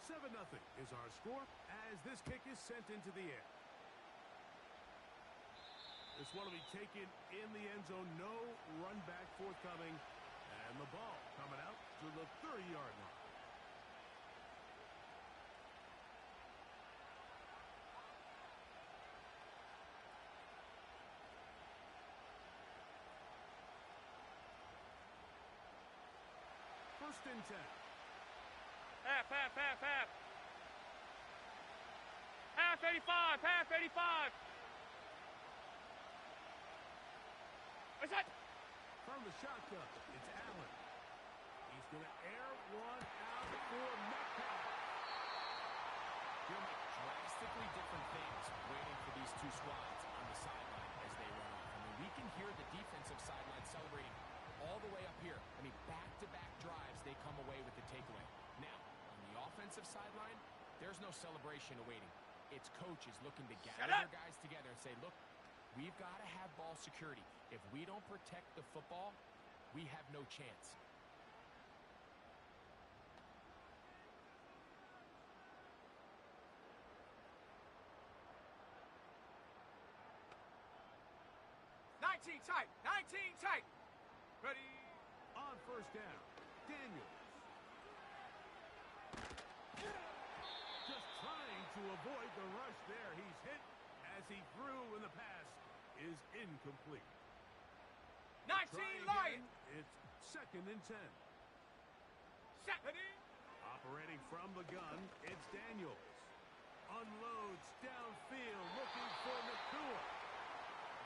7-0 is our score as this kick is sent into the air. This one will be taken in the end zone. No run back forthcoming. And the ball coming out to the 30-yard line. First and 10. Half. Half 85. What's that? From the shotgun, it's Allen. He's going to air one out for Metcalf. You'll make drastically different things waiting for these two squads on the sideline as they run off. I mean, we can hear the defensive sideline celebrating all the way up here. I mean, back-to-back drives, they come away with the takeaway. Now, on the offensive sideline, there's no celebration awaiting. It's coaches looking to gather their guys together and say, look, we've got to have ball security. If we don't protect the football, we have no chance. Nineteen tight. Ready. On first down, Daniels. Just trying to avoid the rush there. He's hit as he threw, and the pass is incomplete. 19 Lions. It's 2nd and 10. Ready. Operating from the gun, it's Daniels. Unloads downfield, looking for Nakua.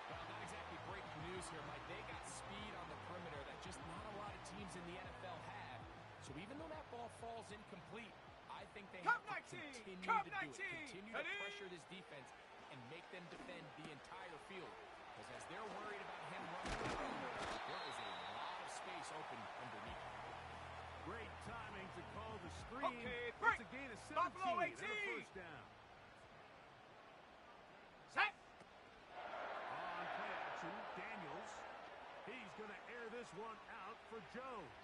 Well, not exactly breaking news here, Mike. They got speed on the perimeter that just not a lot of teams in the NFL have. So even though that ball falls incomplete, I think they have to continue to do it. Continue to pressure this defense and make them defend the entire field. Because as they're worried about him running the perimeter, there is a lot of space open underneath. Great timing to call the screen. Okay, it's a gain of 17 Buffalo and a first down. Set. On play action, Daniels. He's going to air this one out for Jones.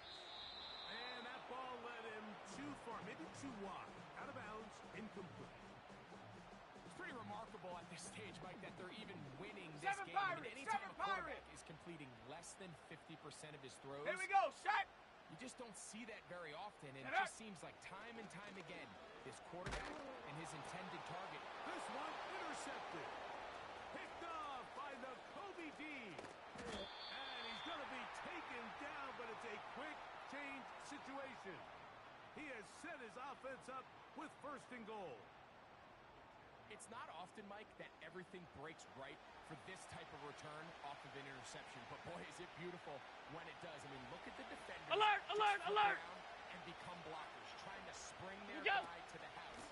And that ball led him too far, maybe too wide. Out of bounds, incomplete. It's pretty remarkable at this stage, Mike, that they're even winning this game. Pirates, I mean, anytime a quarterback is completing less than 50% of his throws, Here we go, set. You just don't see that very often, and it just seems like time and time again, this quarterback and his intended target. This one intercepted. Picked off by the Kobe D. And he's going to be taken down, but it's a quick change situation. He has set his offense up with 1st and goal. It's not often, Mike, that everything breaks right for this type of return off of an interception. But, boy, is it beautiful when it does. I mean, look at the defenders. Alert! And become blockers, trying to spring their guy to the house.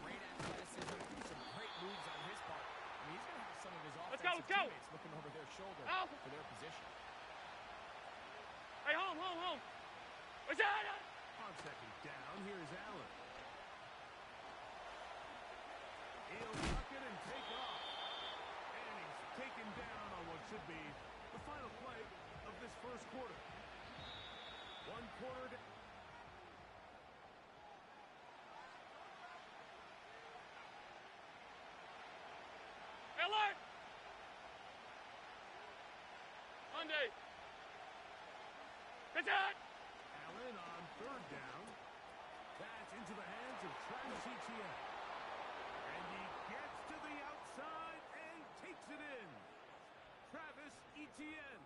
Great athleticism, some great moves on his part. I mean, he's going to have some of his offensive teammates looking over their shoulder for their position. Hey, home. What's that? On 2nd down, here's Allen. He'll tuck it and take off. And he's taken down on what should be the final play of this first quarter. 1 quarter. Alert! Monday. That's it! Allen on 3rd down. That's into the hands of Travis Etienne. And he gets to the outside and takes it in. Travis Etienne.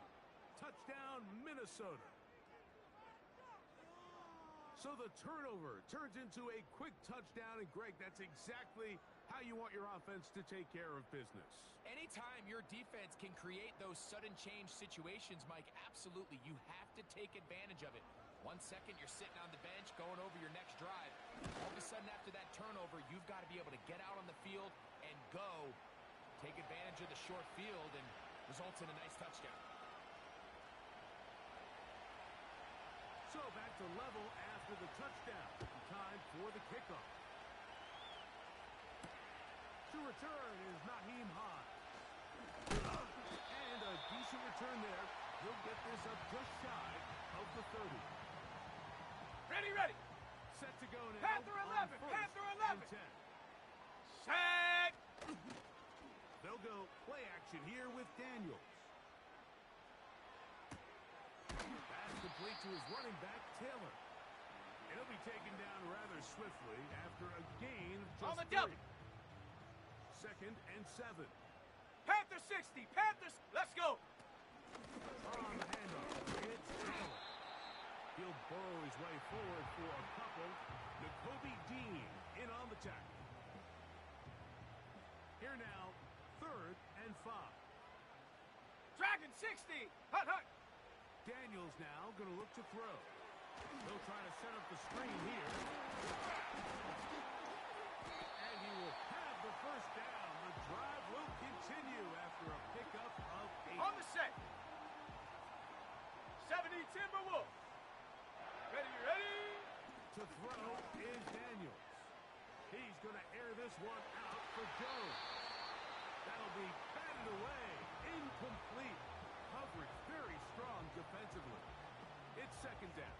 Touchdown, Minnesota. So the turnover turns into a quick touchdown. And, Greg, that's exactly how you want your offense to take care of business. Anytime your defense can create those sudden change situations, Mike, absolutely, you have to take advantage of it. 1 second, you're sitting on the bench, going over your next drive. All of a sudden, after that turnover, you've got to be able to get out on the field and go. Take advantage of the short field and results in a nice touchdown. So back to level after the touchdown. Time for the kickoff. To return is Naheem Hines. And a decent return there. He'll get this up just shy of the 30. Ready. Set to go now. Panther 11. go play action here with Daniels. Pass complete to his running back, Taylor. And he'll be taken down rather swiftly after a gain of just On the double. 3. 2nd and 7. Panther 60. Panthers. Let's go. On the handoff, it's Taylor. He'll burrow his way forward for a couple. Nakobe Dean in on the tackle. Here now, 3rd and 5. Dragon 60. Hut, hut. Daniels now going to look to throw. He'll try to set up the screen here. And he will have the first down. The drive will continue after a pickup of 8. On the set. 70 Timberwolves. Ready, ready. To throw is Daniels. He's going to air this one out for Jones. That'll be batted away. Incomplete. Coverage very strong defensively. It's 2nd down.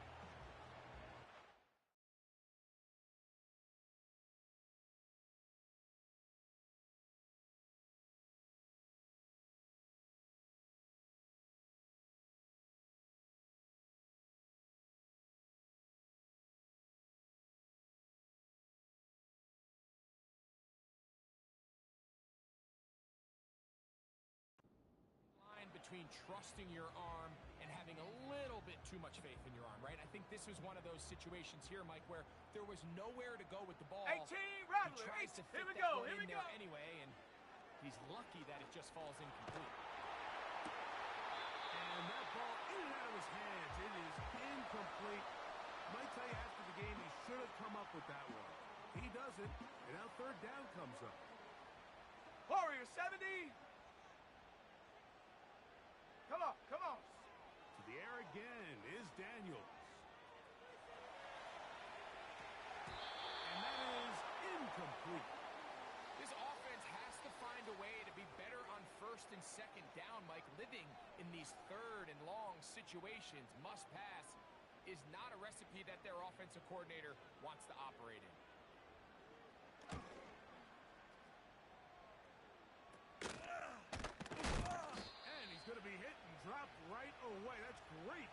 Between trusting your arm and having a little bit too much faith in your arm, right? I think this was one of those situations here, Mike, where there was nowhere to go with the ball. 18 Rattler. He tries to fit Here we that go. one Here in we there go. anyway, and he's lucky that it just falls incomplete. And that ball in and out of his hands. It is incomplete. Might tell you after the game he should have come up with that one. He doesn't, and now 3rd down comes up. Warrior 70. Come on, come on. To the air again is Daniels. And that is incomplete. This offense has to find a way to be better on 1st and 2nd down, Mike. Living in these 3rd and long situations, must pass, is not a recipe that their offensive coordinator wants to operate in. And he's going to be hit and dropped right away. That's great.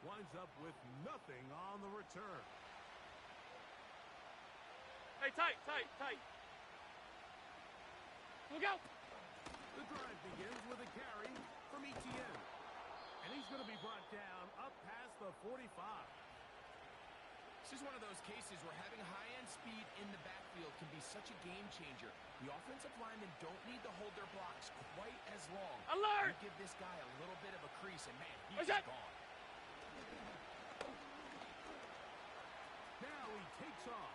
Winds up with nothing on the return. Hey, tight, tight, tight. Look out. The drive begins with a carry from Etienne. And he's going to be brought down up past the 45. This is one of those cases where having high-end speed in the backfield can be such a game changer. The offensive linemen don't need to hold their blocks quite as long. Alert! You give this guy a little bit of a crease, and man, he's What's that? gone. Now he takes off.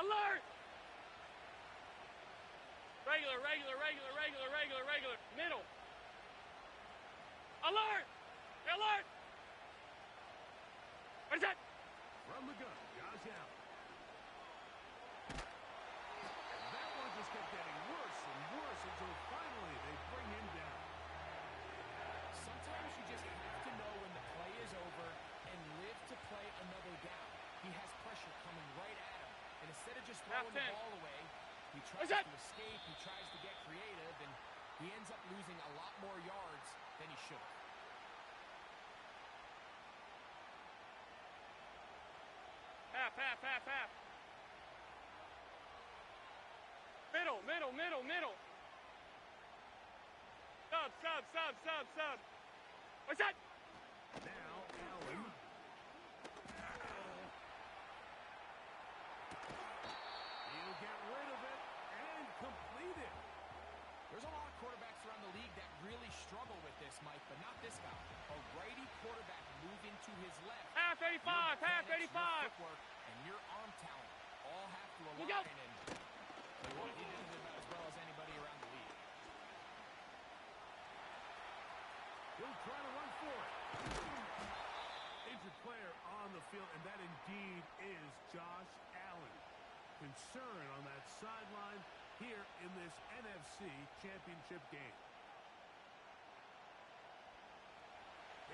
Alert! Regular, regular, regular, regular, regular, regular. Middle. Alert! Alert! What is that? From the gun, Josh Allen. And that one just kept getting worse and worse until finally they bring him down. Sometimes you just have to know when the play is over and live to play another down. He has pressure coming right at him. And instead of just throwing the ball away, he tries to escape, he tries to get creative, and he ends up losing a lot more yards than he should have. Half, half, half, half. Middle, middle, middle, middle. Sub, sub, sub, sub, sub. What's that? Now, Allen. He'll get rid of it and complete it. There's a lot of quarterbacks around the league that really struggle with this, Mike, but not this guy. A righty quarterback moving to his left. Half 85, half 85. Your footwork and your arm talent all have to align, and he did it about as well as anybody around the league. He'll try to run for it. Injured player on the field, and that indeed is Josh Allen. Concern on that sideline here in this NFC Championship game.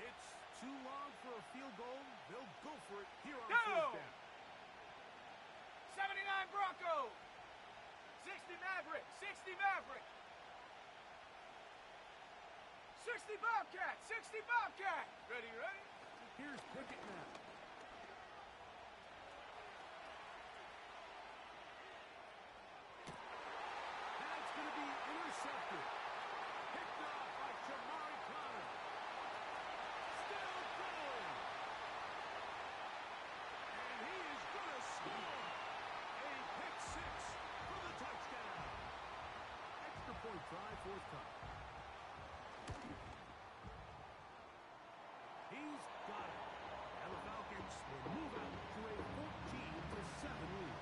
It's too long for a field goal. They'll go for it here on first down. 79 Broncos. 60 Maverick. 60 Maverick. 60 Bobcat. 60 Bobcat. Ready, ready? Here's Pickett now. That's going to be intercepted. Picked off by Jamari Connor. Still going. And he is going to score. A pick six for the touchdown. Extra point try, fourth time. He's got it. And the Falcons will move out to a 14-7 lead.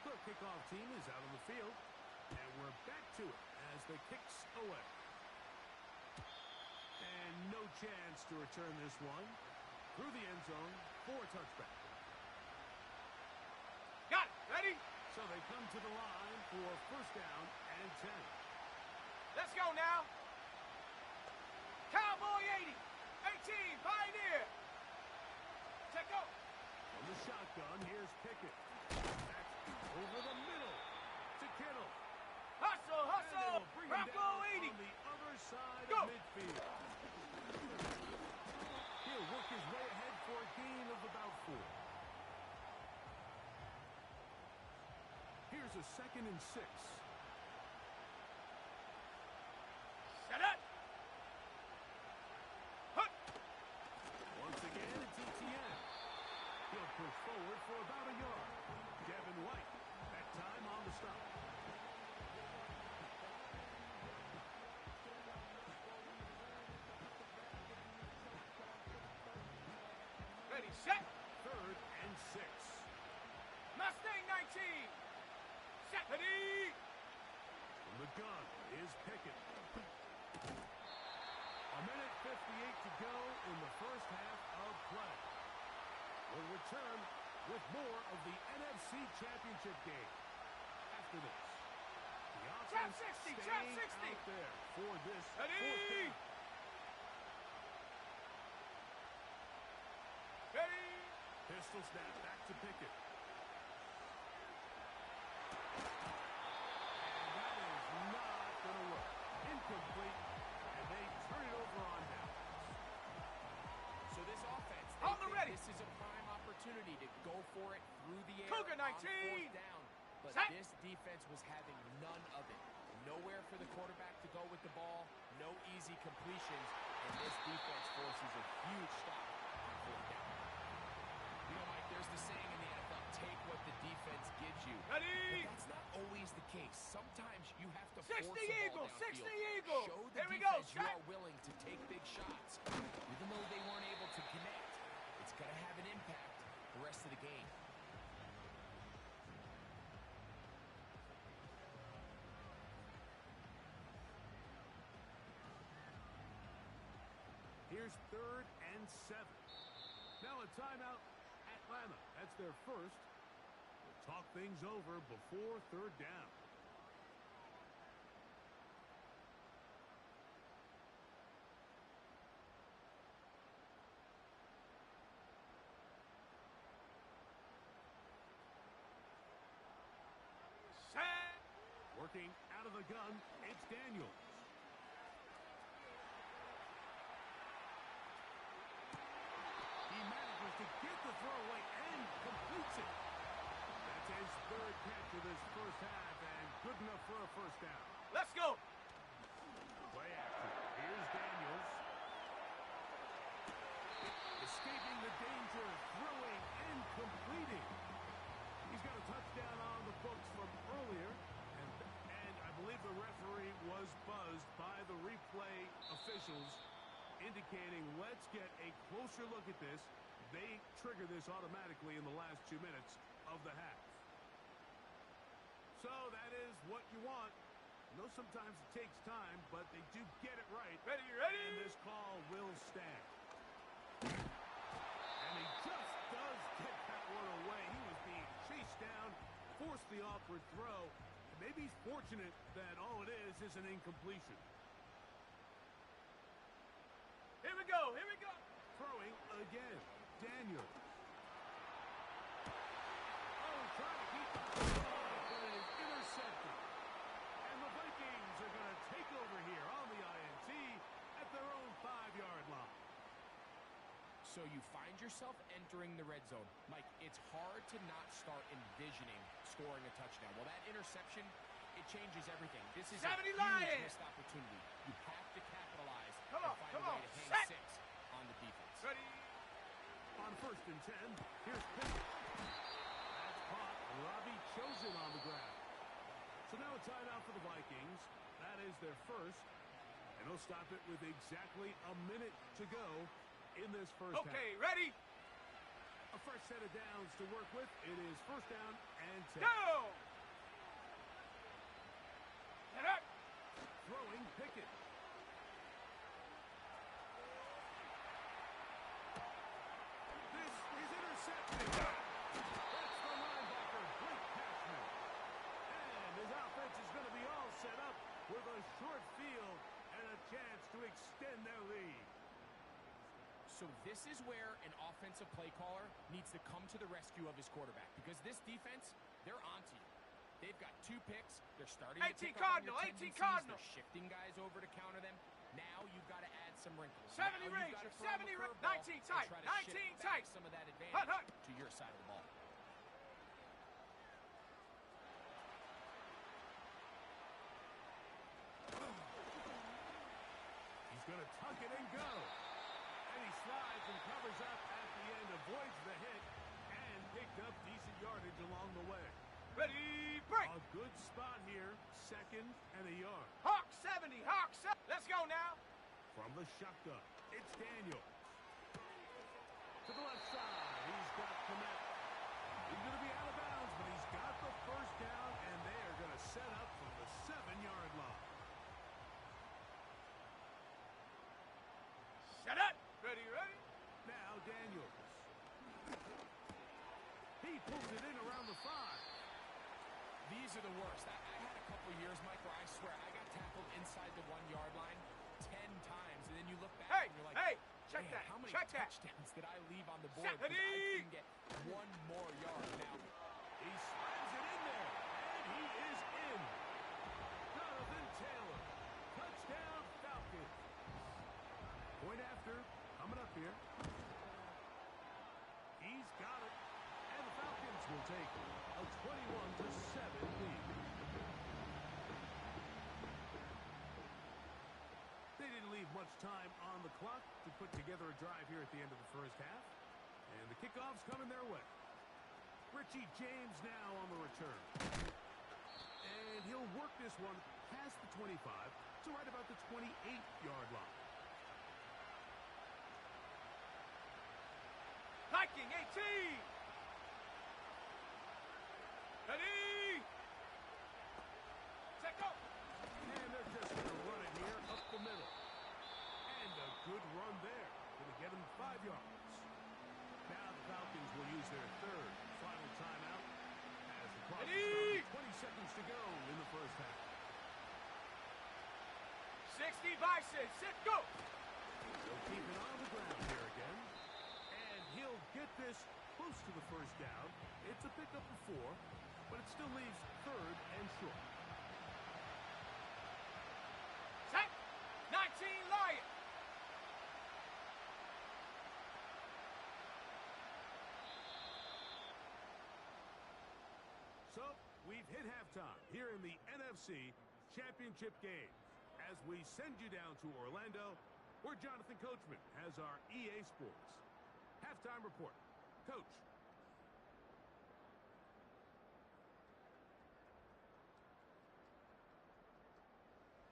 The kickoff team is out on the field. And we're back to it as the kicks away. And no chance to return this one. Through the end zone for a touchback. Got it. Ready? So they come to the line for first down and 10. Let's go now. Cowboy 80. 18. Pioneer. Check out. From the shotgun, here's Pickett. That's over the middle to Kittle. Hustle, And hustle. they will bring him Bronco down 80. on the other side Go. of midfield. He'll work his way ahead for a gain of about 4. Here's a 2nd and 6. Set up. Hut. Once again, it's ETN. He'll push forward for about a yard. Devin White, that time on the stop. Ready, set. 3rd and 6. Mustang 19. Set. Ready. From the gun is Pickett. A minute 58 to go in the first half of play. We'll return with more of the NFC Championship game after this. The Trap offense 60, staying trap 60. out there for this Ready. fourth down. Ready. Pistol snap back to Pickett. And that is not going to work. Incomplete. And they turn it over on downs. So this offense, they On the think ready. this is a prime opportunity to go for it through the air Cougar on 19. fourth down. But Set. this defense was having none of it. Nowhere for the quarterback to go with the ball, no easy completions, and this defense forces a huge stop on fourth down. You know, Mike, there's the saying in the NFL, take what the defense gives you. Ready. But that's not always the case. Sometimes you have to 60 force the ball Eagle, downfield. 60 Eagle. Show the Here we go, defense you set. are willing to take big shots. Even though they weren't able to connect, it's going to have an impact the rest of the game. Here's 3rd and 7. Now a timeout. Atlanta. That's their first. We'll talk things over before 3rd down. Set. Working out of the gun, it's Daniels. He manages to get the throw away and completes it. this first half and good enough for a first down. Let's go. Play action. Here's Daniels. Escaping the danger, throwing and completing. He's got a touchdown on the books from earlier, and I believe the referee was buzzed by the replay officials indicating let's get a closer look at this. They trigger this automatically in the last 2 minutes of the half. So that is what you want. I know sometimes it takes time, but they do get it right. Ready, ready. And this call will stand. And he just does get that one away. He was being chased down, forced the awkward throw. And maybe he's fortunate that all it is an incompletion. Here we go, here we go. Throwing again. Daniel. Oh, trying to keep the ball, but it is intercepted. And the Vikings are going to take over here on the INT at their own 5-yard line. So you find yourself entering the red zone. Mike, it's hard to not start envisioning scoring a touchdown. Well, that interception, it changes everything. This is a 70 huge Lions. missed opportunity. You have to capitalize Come and on, find come a way on, to hang set. 6 on the defense. Ready. On 1st and 10, here's Pickett. That's caught. Robbie Chosen on the ground. So now a timeout for the Vikings. That is their first. And they'll stop it with exactly a minute to go in this first half. Okay, ready. A fresh set of downs to work with. It is 1st down and 10. Go. Get up. Throwing Pickett. This is intercepted. That's the linebacker, Blake Cashman. And his offense is going to be all set up with a short field and a chance to extend their lead. So this is where an offensive play caller needs to come to the rescue of his quarterback, because this defense, they're onto you. They've got 2 picks. They're starting to 18 pick up on your Cardinal, 18 tendencies. Cardinal. They're shifting guys over to counter them. Now you've got to add some wrinkles. 70 Now you've Ranger, got to throw them a 70 curveball 19 and tight, try to 19 shift tight. back some of that advantage Hut, hut. to your side of the ball. He's going to tuck it and go. And he slides and covers up at the end, avoids the hit, and picked up decent yardage along the way. Ready, break. A good spot here, 2nd and a yard. Hawk 70, Hawk 7. Let's go now. From the shotgun, it's Daniel. To the left side, he's got Kmet. He's going to be out of bounds, but he's got the first down, and they are going to set up from the 7-yard line. Set up. Ready, ready. Now Daniels. He pulls it in around the 5. These are the worst. I had a couple years, Mike, where I swear I got tackled inside the 1-yard line 10 times, and then you look back Hey, and you're like, hey, check man, that, how many check that. touchdowns did I leave on the board because I 70. couldn't get 1 more yard? Now, He slams it in there, and he is in. Jonathan Taylor. Touchdown, Falcons. Point after, coming up here. He's got it. And the Falcons will take a 21-7 lead. They didn't leave much time on the clock to put together a drive here at the end of the first half. And the kickoff's coming their way. Richie James now on the return. And he'll work this one past the 25 to right about the 28-yard line. Viking 18. Ready. Set go. And they're just going to run it here up the middle. And a good run there. Going to get him 5 yards. Now the Falcons will use their 3rd final timeout as the clock is down to 20 seconds to go in the first half. 60 Bison. Set go. They'll keep it on the ground here again. And he'll get this close to the first down. It's a pickup of 4, but it still leaves 3rd and short. Set. 19 Lions. So We've hit halftime here in the NFC Championship game. As we send you down to Orlando, where Jonathan Coachman has our EA Sports halftime report. Coach.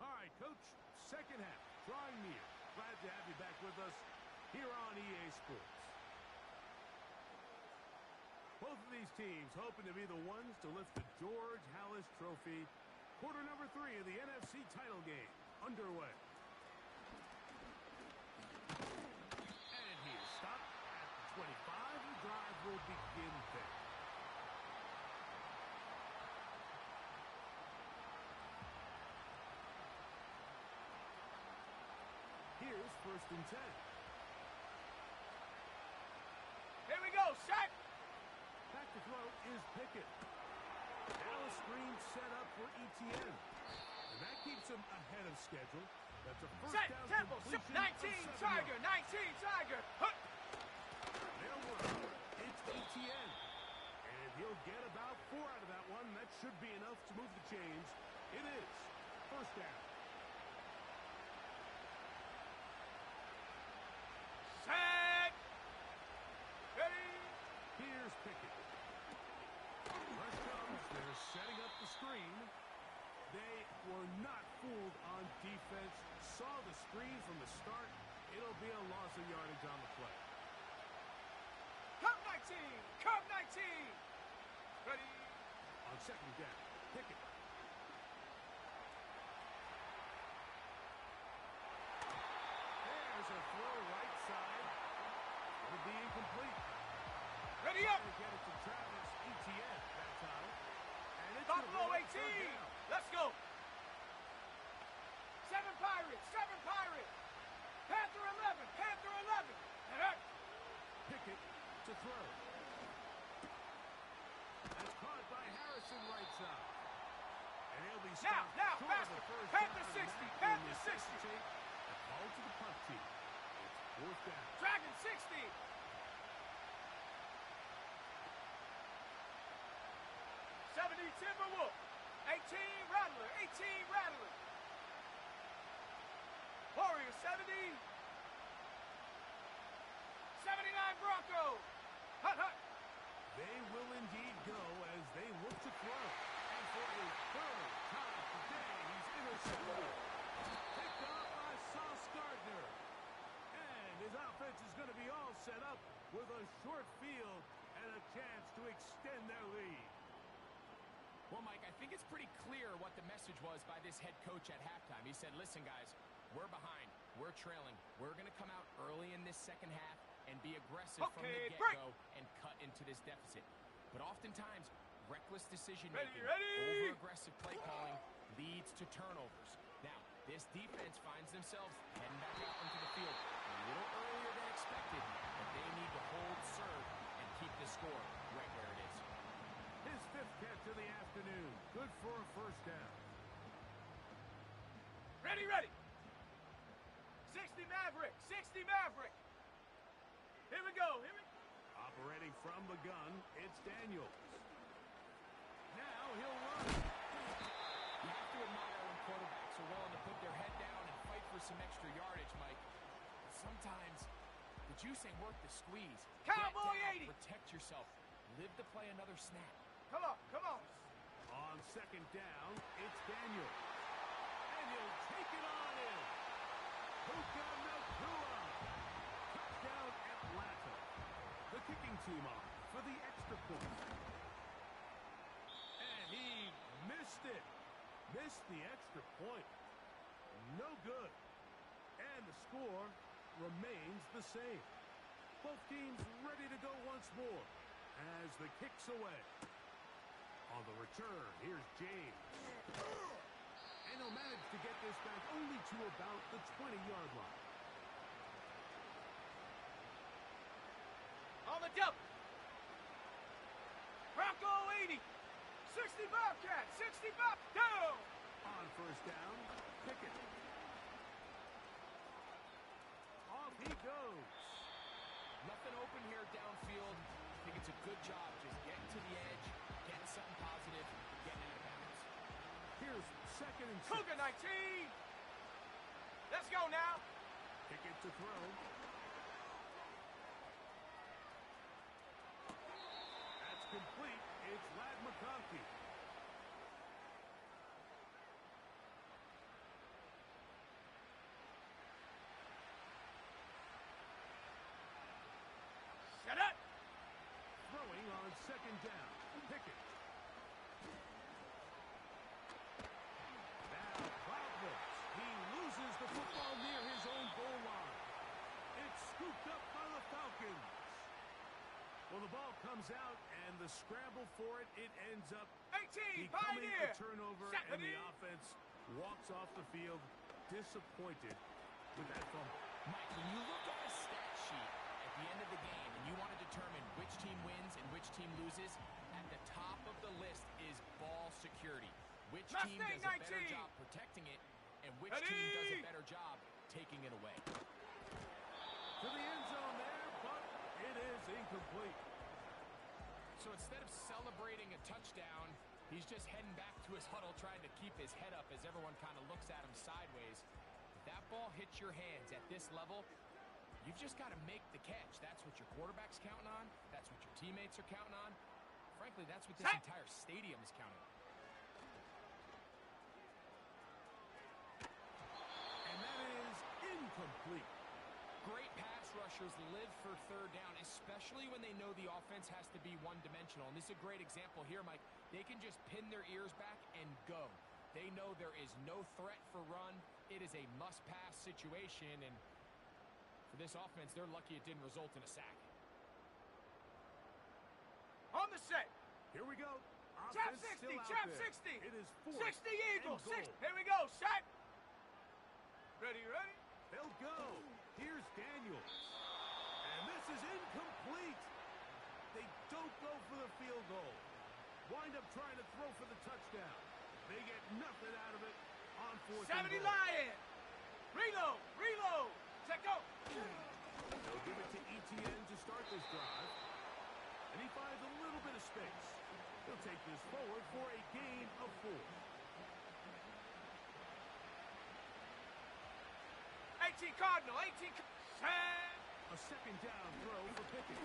All right, Coach, second half, drawing near. Glad to have you back with us here on EA Sports. Both of these teams hoping to be the ones to lift the George Halas Trophy. Quarter number 3 of the NFC title game underway. And he is stopped at the 25. The drive will begin there. Here's 1st and 10. Here we go, set. Back to throw is Pickett. Now a screen set up for Etienne. And that keeps him ahead of schedule. That's a first Set, down tempo, completion 19 of 7 Tiger, yards. 19 Tiger. Huh. They'll work. It's Etienne. And he'll get about 4 out of that one. That should be enough to move the chains. It is. First down. Set. Ready. Here's Pickett. Rush comes. They're setting up the screen. They were not fooled on defense. Saw the screen from the start. It'll be a loss of yardage on the play. Come 19. Come 19. Ready. On second down, Pickett. There's a throw right side. It'll be incomplete. Ready up. They get it to Travis Etienne that time. And it's Buffalo gonna be 18. third down. Let's go. 7 Pirates. 7 Pirates. Panther 11. Panther 11. And up. Pickett to throw. That's caught by Harrison right side. And he'll be stopped Now, short of faster. the first Panther down. 60, And that Panther will 60. necessitate a call to the punt team. It's 4th down. Dragon 60. 70 Timberwolf. 18 Rattler. 18 Rattler. Warrior 70. 79 Bronco. Hut, hut. They will indeed go as they look to throw. And for a third time today, he's intercepted. Picked off by Sauce Gardner. And his offense is going to be all set up with a short field and a chance to extend their lead. Well, Mike, I think it's pretty clear what the message was by this head coach at halftime. He said, listen, guys, we're behind. We're trailing. We're going to come out early in this second half and be aggressive from the get-go and cut into this deficit. But oftentimes, reckless decision-making, over-aggressive play calling leads to turnovers. Now, this defense finds themselves heading back out into the field a little earlier than expected, but they need to hold serve and keep the score right where it is. His 5th catch of the afternoon. Good for a first down. Ready, ready. 60 Maverick. 60 Maverick. Here we go. Here we go. Operating from the gun, it's Daniels. Now he'll run. You have to admire when quarterbacks are willing to put their head down and fight for some extra yardage, Mike. But sometimes the juice ain't worth the squeeze. Cowboy Get down, 80. protect yourself. Live to play another snap. Come on, come on. On second down, it's Daniels. And he'll take it on in. Puka Nacua. Touchdown Atlanta. The kicking team on for the extra point. And he missed it. Missed the extra point. No good. And the score remains the same. Both teams ready to go once more as the kick's away. On the return, here's James. And he'll manage to get this back only to about the 20-yard line. On the double. Bronco 80. 60 Bobcat. 60 Bob. Down. On first down, Pickett. Off he goes. Nothing open here downfield. I think it's a good job just getting to the edge, getting something positive, getting second and 6. Cougar 19. Let's go now. Kick it to throw. That's complete. It's Ladd McConkey. Shut up. Throwing on second down. Pickett. Now Cloudness. He loses the football near his own goal line. It's scooped up by the Falcons. Well, the ball comes out, and the scramble for it, it ends up 18. becoming Pioneer. a turnover, and the offense walks off the field disappointed with that fumble. Mike, when you look at the stat sheet at the end of the game and you want to determine which team wins and which team loses, at the top of the list is ball security. Which team does a better job protecting it, and which team does a better job taking it away. To the end zone there, but it is incomplete. So instead of celebrating a touchdown, he's just heading back to his huddle trying to keep his head up as everyone kind of looks at him sideways. If that ball hits your hands at this level, you've just got to make the catch. That's what your quarterback's counting on. That's what your teammates are counting on. Frankly, that's what this entire stadium is counting on. And that is incomplete. Great pass rushers live for third down, especially when they know the offense has to be one-dimensional. And this is a great example here, Mike. They can just pin their ears back and go. They know there is no threat for run. It is a must-pass situation, and for this offense, they're lucky it didn't result in a sack. On the set. Here we go. Trap Offense 60. still out Trap there. 60. It is 4th 60 Eagles. and 6. goal. Here we go. Set. Ready. They'll go. Here's Daniels. And this is incomplete. They don't go for the field goal. Wind up trying to throw for the touchdown. They get nothing out of it on 4th 70 and goal. Lion. Reload. Check go. They'll give it to Etienne to start this drive. And he finds a little bit of space. He'll take this forward for a gain of 4. 18 Cardinal. 18. Set. A second down throw for Pickett.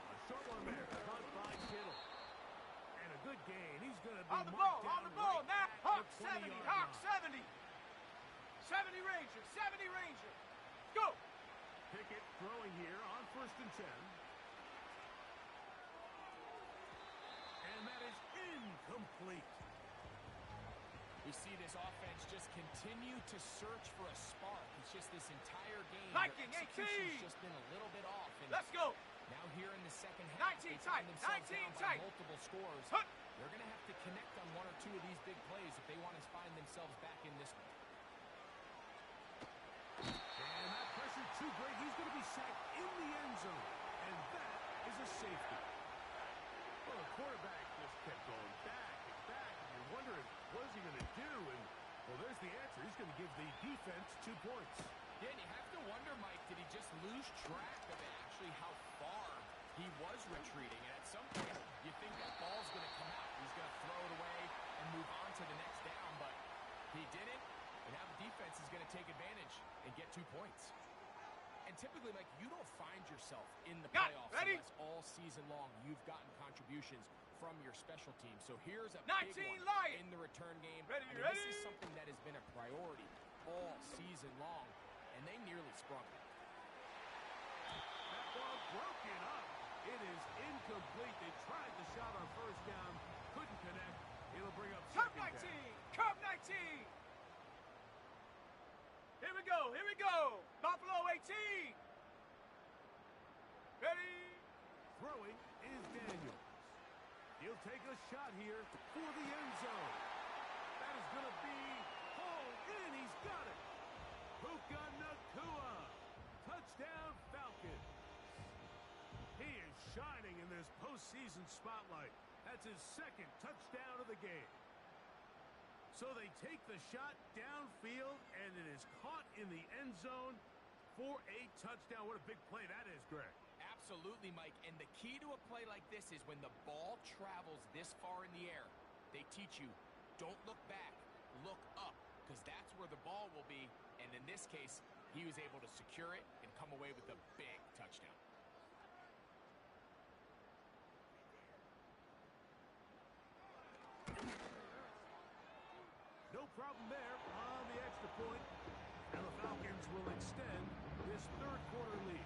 A short one there, caught by Kittle. And a good gain. He's going to be On the marked ball. down Now right at Hawk the 70. 20-yard Hawk line. 70. 70 Ranger. Go. Pickett throwing here on 1st and 10. And that is incomplete. We see this offense just continue to search for a spark. It's just this entire game. Viking, their execution's 18. just been a little bit off. And Let's go. now here in the second half, 19 they tight, find themselves 19 down by tight. multiple scores. Hut. They're going to have to connect on 1 or 2 of these big plays if they want to find themselves back in this one. And that pressure too great. He's going to be sacked in the end zone. And that is a safety. Well, the quarterback just kept going back and back. And you're wondering, what is he going to do? And, well, there's the answer. He's going to give the defense 2 points. Yeah, and you have to wonder, Mike, did he just lose track of actually how far he was retreating? And at some point, you think that ball's going to come out. He's going to throw it away and move on to the next down, but he didn't. And now the defense is going to take advantage and get 2 points. And typically, like, you don't find yourself in the playoffs unless all season long you've gotten contributions from your special team. So here's a big 19 one Lion. in the return game. Ready. This is something that has been a priority all season long, and they nearly sprung it. That ball broken up. It is incomplete. They tried the shot on 1st down. Couldn't connect. It'll bring up Curve 2nd down. 19. Curve 19. Here we go. Buffalo 18. Ready. Throwing is Daniels. He'll take a shot here for the end zone. That is going to be hauled in. He's got it. Puka Nacua. Touchdown Falcons. He is shining in this postseason spotlight. That's his 2nd touchdown of the game. So they take the shot downfield, and it is caught in the end zone for a touchdown. What a big play that is, Greg. Absolutely, Mike. And the key to a play like this is when the ball travels this far in the air, they teach you Don't look back. Look up, because that's where the ball will be. And in this case, he was able to secure it and come away with a big touchdown. No problem there on the extra point. And the Falcons will extend this third quarter lead.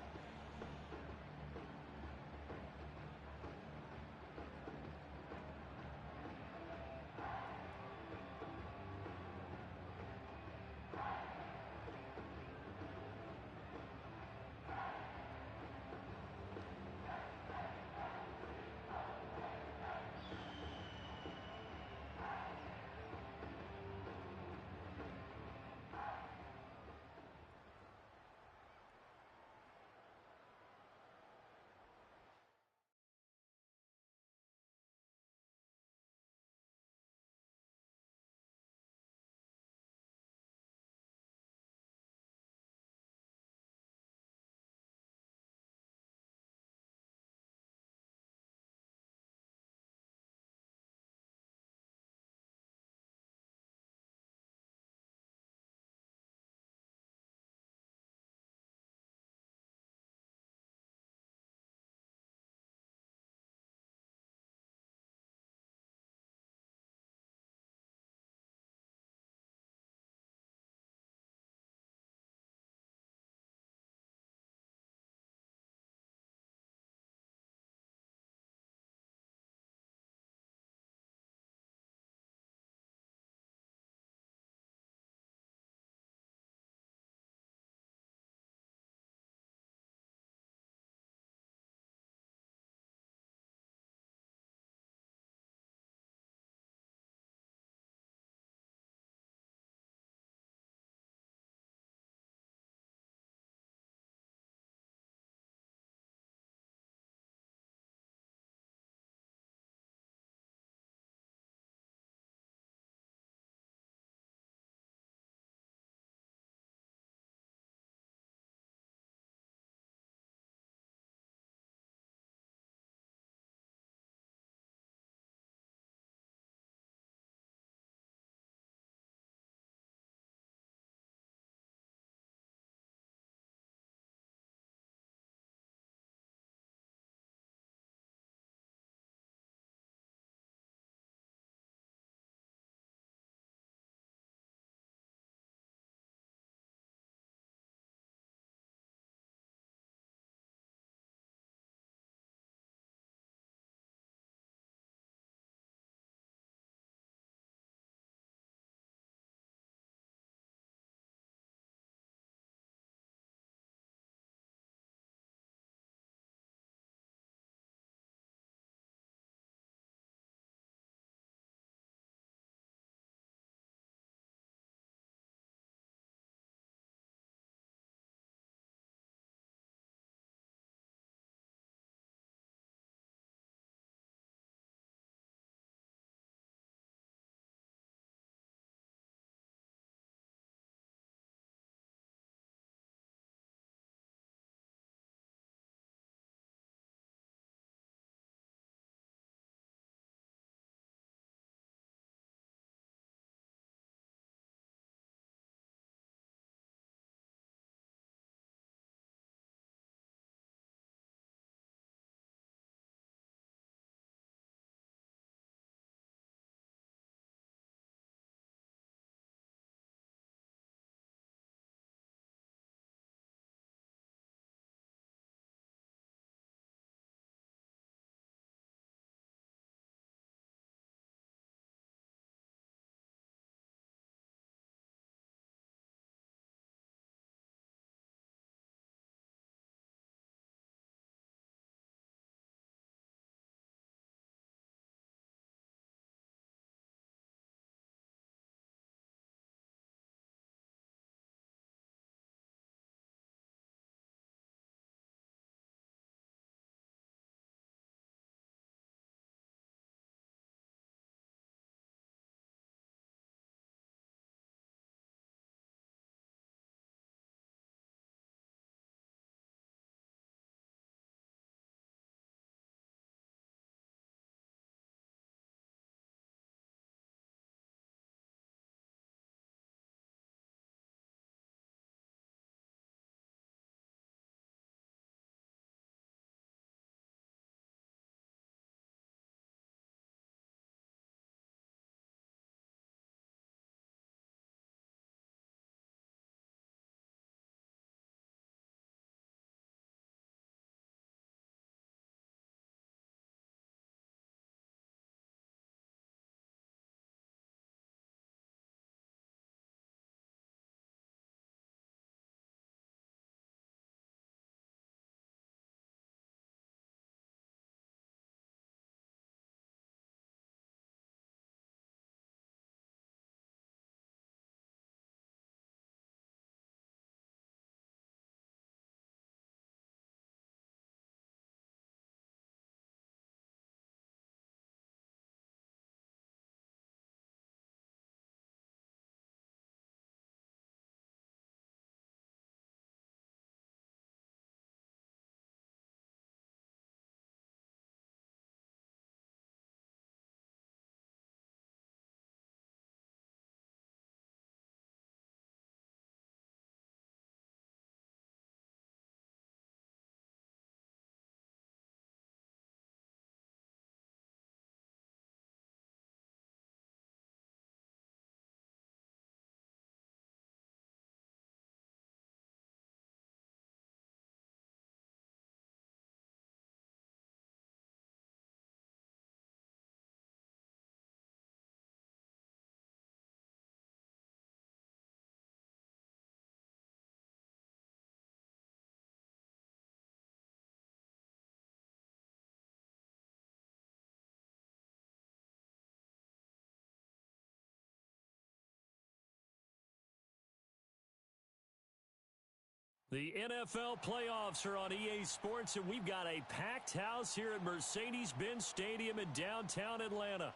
The NFL playoffs are on EA Sports, and we've got a packed house here at Mercedes-Benz Stadium in downtown Atlanta.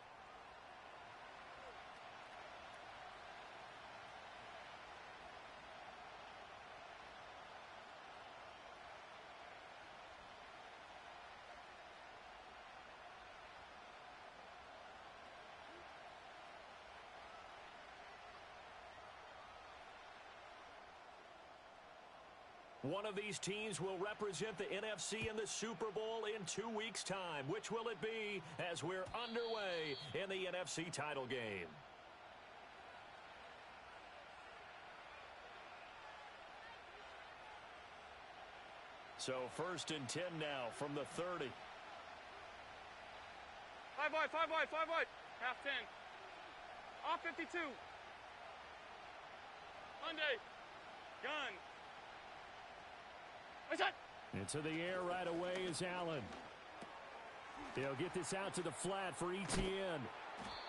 One of these teams will represent the NFC in the Super Bowl in 2 weeks' time. Which will it be as we're underway in the NFC title game? So 1st and 10 now from the 30. 5 wide, 5 wide, 5 wide. Half 10. Off 52. Monday. Gun. Into the air right away is Allen. They'll get this out to the flat for Etienne.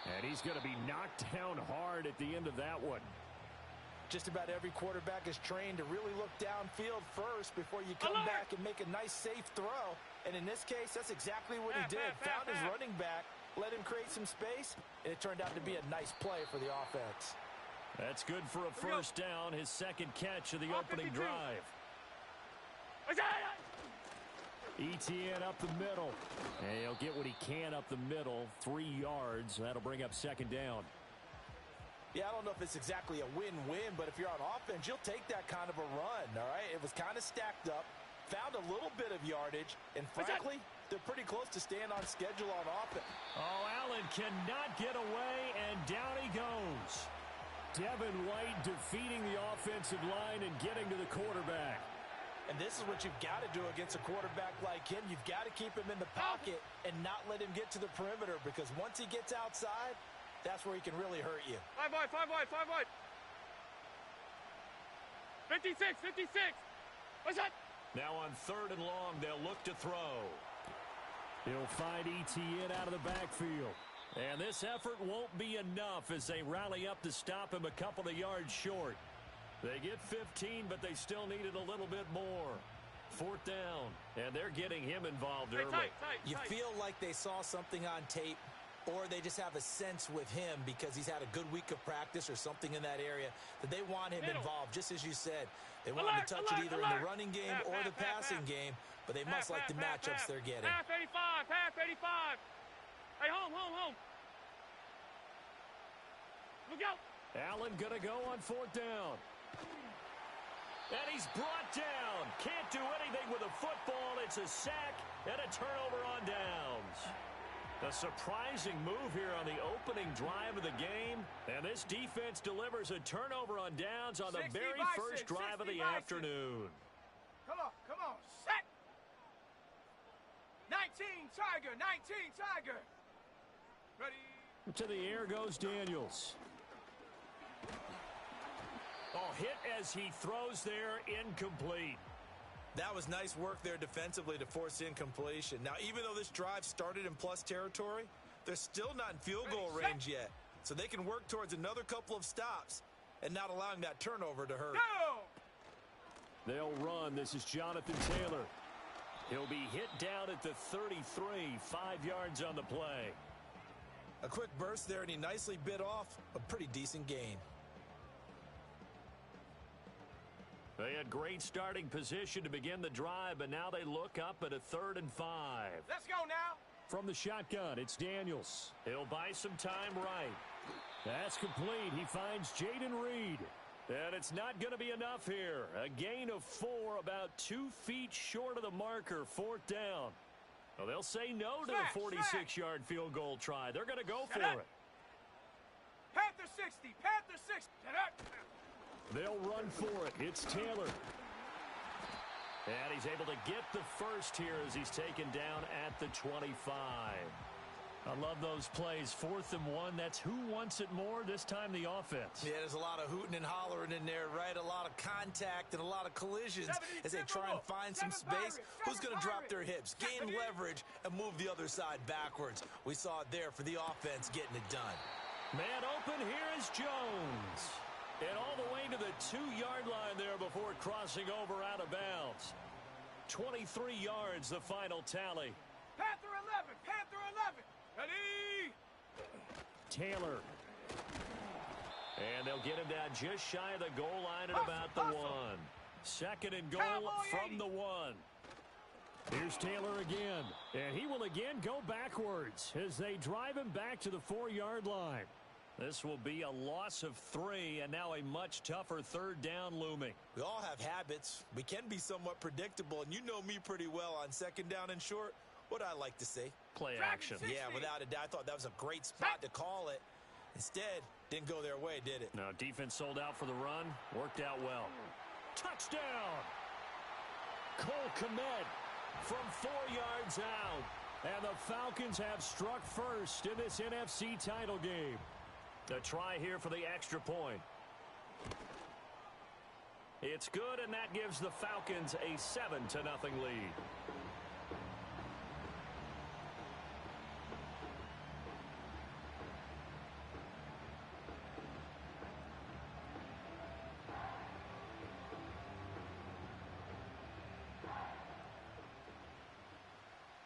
And he's going to be knocked down hard at the end of that one. Just about every quarterback is trained to really look downfield first before you come back and make a nice, safe throw. And in this case, that's exactly what he did. Found his running back, let him create some space, and it turned out to be a nice play for the offense. That's good for a first down, his second catch of the opening drive. Etienne up the middle. And he'll get what he can up the middle. 3 yards. That'll bring up second down. Yeah, I don't know if it's exactly a win-win, but if you're on offense, you'll take that kind of a run, all right? It was kind of stacked up, found a little bit of yardage, and frankly, they're pretty close to staying on schedule on offense. Oh, Allen cannot get away, and down he goes. Devin White defeating the offensive line and getting to the quarterback. And this is what you've got to do against a quarterback like him. You've got to keep him in the pocket and not let him get to the perimeter, because once he gets outside, that's where he can really hurt you. 5 wide, 5 wide, 5 wide. 56, 56. What's that? Now on 3rd and long, they'll look to throw. He'll find Etienne out of the backfield. And this effort won't be enough as they rally up to stop him a couple of yards short. They get 15, but they still needed a little bit more. 4th down, and they're getting him involved early. You feel like they saw something on tape, or they just have a sense with him because he's had a good week of practice or something in that area that they want him involved, just as you said. They want him to touch it either in the running game or the passing game, but they must like the matchups they're getting. Half 85, half 85. Hey, home. Look out. Allen going to go on 4th down. And he's brought down. Can't do anything with a football. It's a sack and a turnover on downs. A surprising move here on the opening drive of the game. And this defense delivers a turnover on downs on the very first drive of the afternoon. Come on. Set. 19, Tiger. 19, Tiger. Ready. To the air goes Daniels. Oh, hit as he throws there, incomplete. That was nice work there defensively to force incompletion. Now, even though this drive started in plus territory, they're still not in field goal range yet. So they can work towards another couple of stops and not allowing that turnover to hurt. They'll run. This is Jonathan Taylor. He'll be hit down at the 33, 5 yards on the play. A quick burst there, and he nicely bit off a pretty decent gain. They had great starting position to begin the drive, but now they look up at a 3rd and 5. Let's go now. From the shotgun, it's Daniels. He'll buy some time right. That's complete. He finds Jaden Reed. And it's not going to be enough here. A gain of 4, about 2 feet short of the marker, 4th down. Well, they'll say no to the 46-yard field goal try. They're going to go for it. Panther 60, Panther 60. They'll run for it. It's Taylor. And he's able to get the first here as he's taken down at the 25. I love those plays. 4th and 1. That's who wants it more, this time the offense. Yeah, there's a lot of hooting and hollering in there, right? A lot of contact and a lot of collisions as they try and find some space. Who's going to drop their hips, gain leverage, and move the other side backwards? We saw it there for the offense getting it done. Man open, here is Jones. And all the way to the 2-yard line there before crossing over out of bounds. 23 yards, the final tally. Panther 11, Panther 11. Ready? Taylor. And they'll get him down just shy of the goal line at about the 1. Second and goal from the 1. Here's Taylor again, and he will again go backwards as they drive him back to the 4-yard line. This will be a loss of 3, and now a much tougher third down looming. We all have habits. We can be somewhat predictable, and you know me pretty well on second down and short. What I like to say? Play action. Yeah, without a doubt. I thought that was a great spot to call it. Instead, didn't go their way, did it? No, defense sold out for the run. Worked out well. Touchdown! Cole Kmet from 4 yards out. And the Falcons have struck first in this NFC title game. A try here for the extra point. It's good, and that gives the Falcons a 7-0 lead.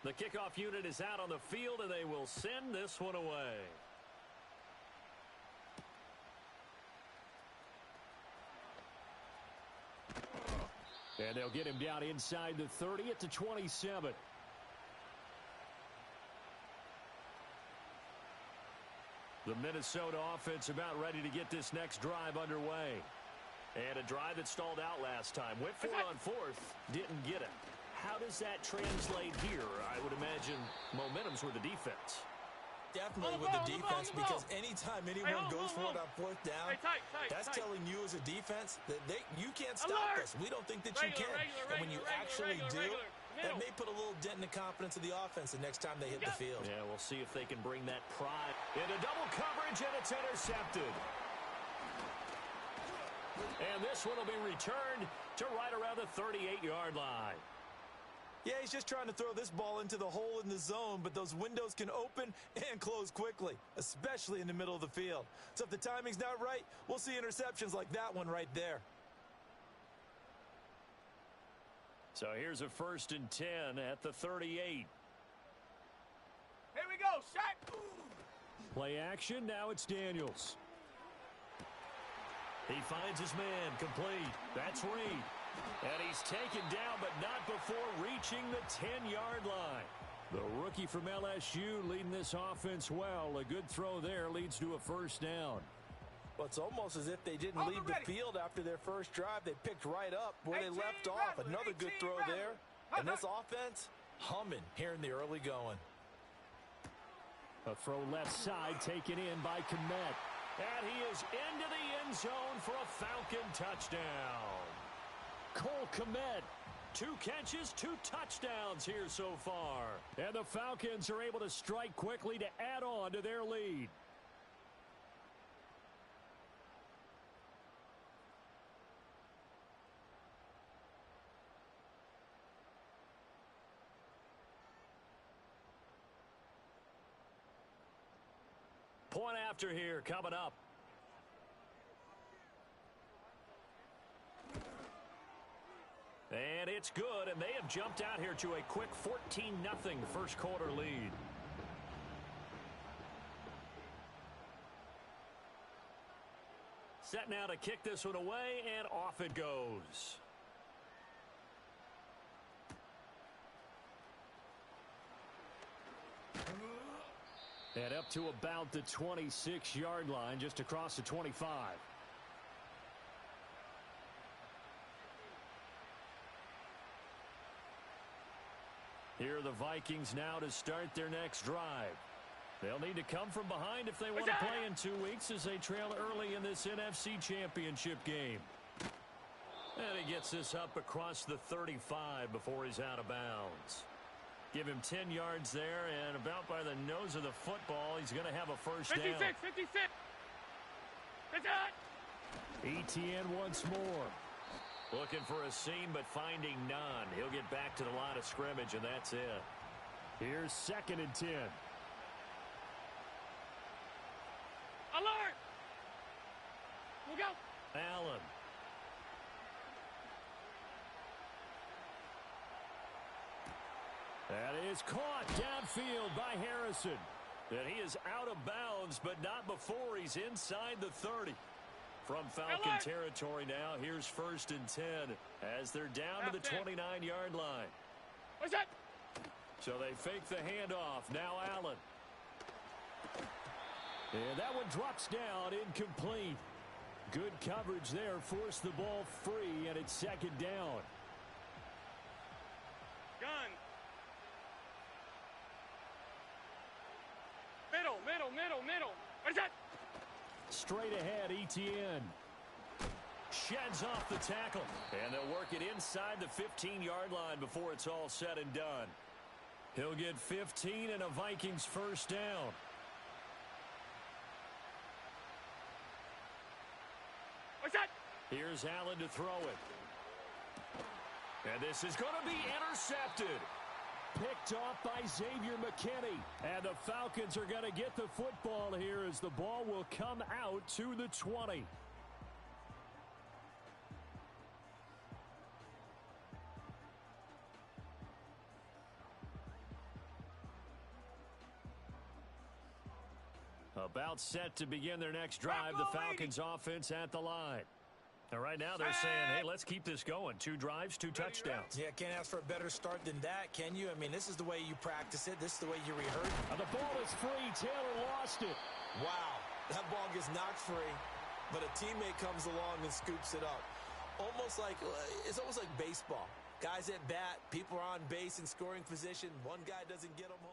The kickoff unit is out on the field, and they will send this one away. And they'll get him down inside the 30 at the 27. The Minnesota offense about ready to get this next drive underway. And a drive that stalled out last time. Went for it on 4th, didn't get it. How does that translate here? I would imagine momentum's with the defense. Definitely with the defense, because anytime anyone goes for it on 4th down, that's telling you as a defense that you can't stop us. We don't think that you can. And when you actually do, that may put a little dent in the confidence of the offense the next time they hit the field. Yeah, we'll see if they can bring that pride into double coverage, and it's intercepted. And this one will be returned to right around the 38-yard line. Yeah, he's just trying to throw this ball into the hole in the zone, but those windows can open and close quickly, especially in the middle of the field. So if the timing's not right, we'll see interceptions like that one right there. So here's a 1st and 10 at the 38. Here we go, Shaq. Play action, now it's Daniels. He finds his man, complete. That's Reed. And he's taken down, but not before reaching the 10-yard line. The rookie from LSU leading this offense well. A good throw there leads to a 1st down. Well, it's almost as if they didn't leave the field after their first drive. They picked right up where they left off. Another good throw there. And this offense, humming here in the early going. A throw left side taken in by Kmet. And he is into the end zone for a Falcon touchdown. Cole Kmet. 2 catches, 2 touchdowns here so far. And the Falcons are able to strike quickly to add on to their lead. Point after here coming up. And it's good, and they have jumped out here to a quick 14-0 first quarter lead. Set now to kick this one away, and off it goes. And up to about the 26-yard line, just across the 25. Here are the Vikings now to start their next drive. They'll need to come from behind if they want to play in 2 weeks as they trail early in this NFC Championship game. And he gets this up across the 35 before he's out of bounds. Give him 10 yards there, and about by the nose of the football, he's going to have a first down. 56. Etienne once more. Looking for a seam, but finding none. He'll get back to the line of scrimmage, and that's it. Here's 2nd and 10. Alert! Look out! Allen. That is caught downfield by Harrison. And he is out of bounds, but not before he's inside the 30. From Falcon territory now, here's 1st and 10 as they're down to the 29-yard line. What's that? So they fake the handoff. Now Allen. And that one drops down, incomplete. Good coverage there, forced the ball free, and it's 2nd down. Gun. Middle. What is that? Straight ahead, Etienne. Sheds off the tackle. And they'll work it inside the 15-yard line before it's all said and done. He'll get 15 and a Vikings 1st down. What's that? Here's Allen to throw it. And this is going to be intercepted. Picked off by Xavier McKinney. And the Falcons are going to get the football here as the ball will come out to the 20. About set to begin their next drive. The Falcons offense at the line. And right now they're saying, hey, let's keep this going. 2 drives, 2 touchdowns. Yeah, can't ask for a better start than that, can you? I mean, this is the way you practice it. This is the way you rehearse. And the ball is free. Taylor lost it. Wow, that ball gets knocked free, but a teammate comes along and scoops it up. It's almost like baseball. Guys at bat, people are on base in scoring position. One guy doesn't get them home.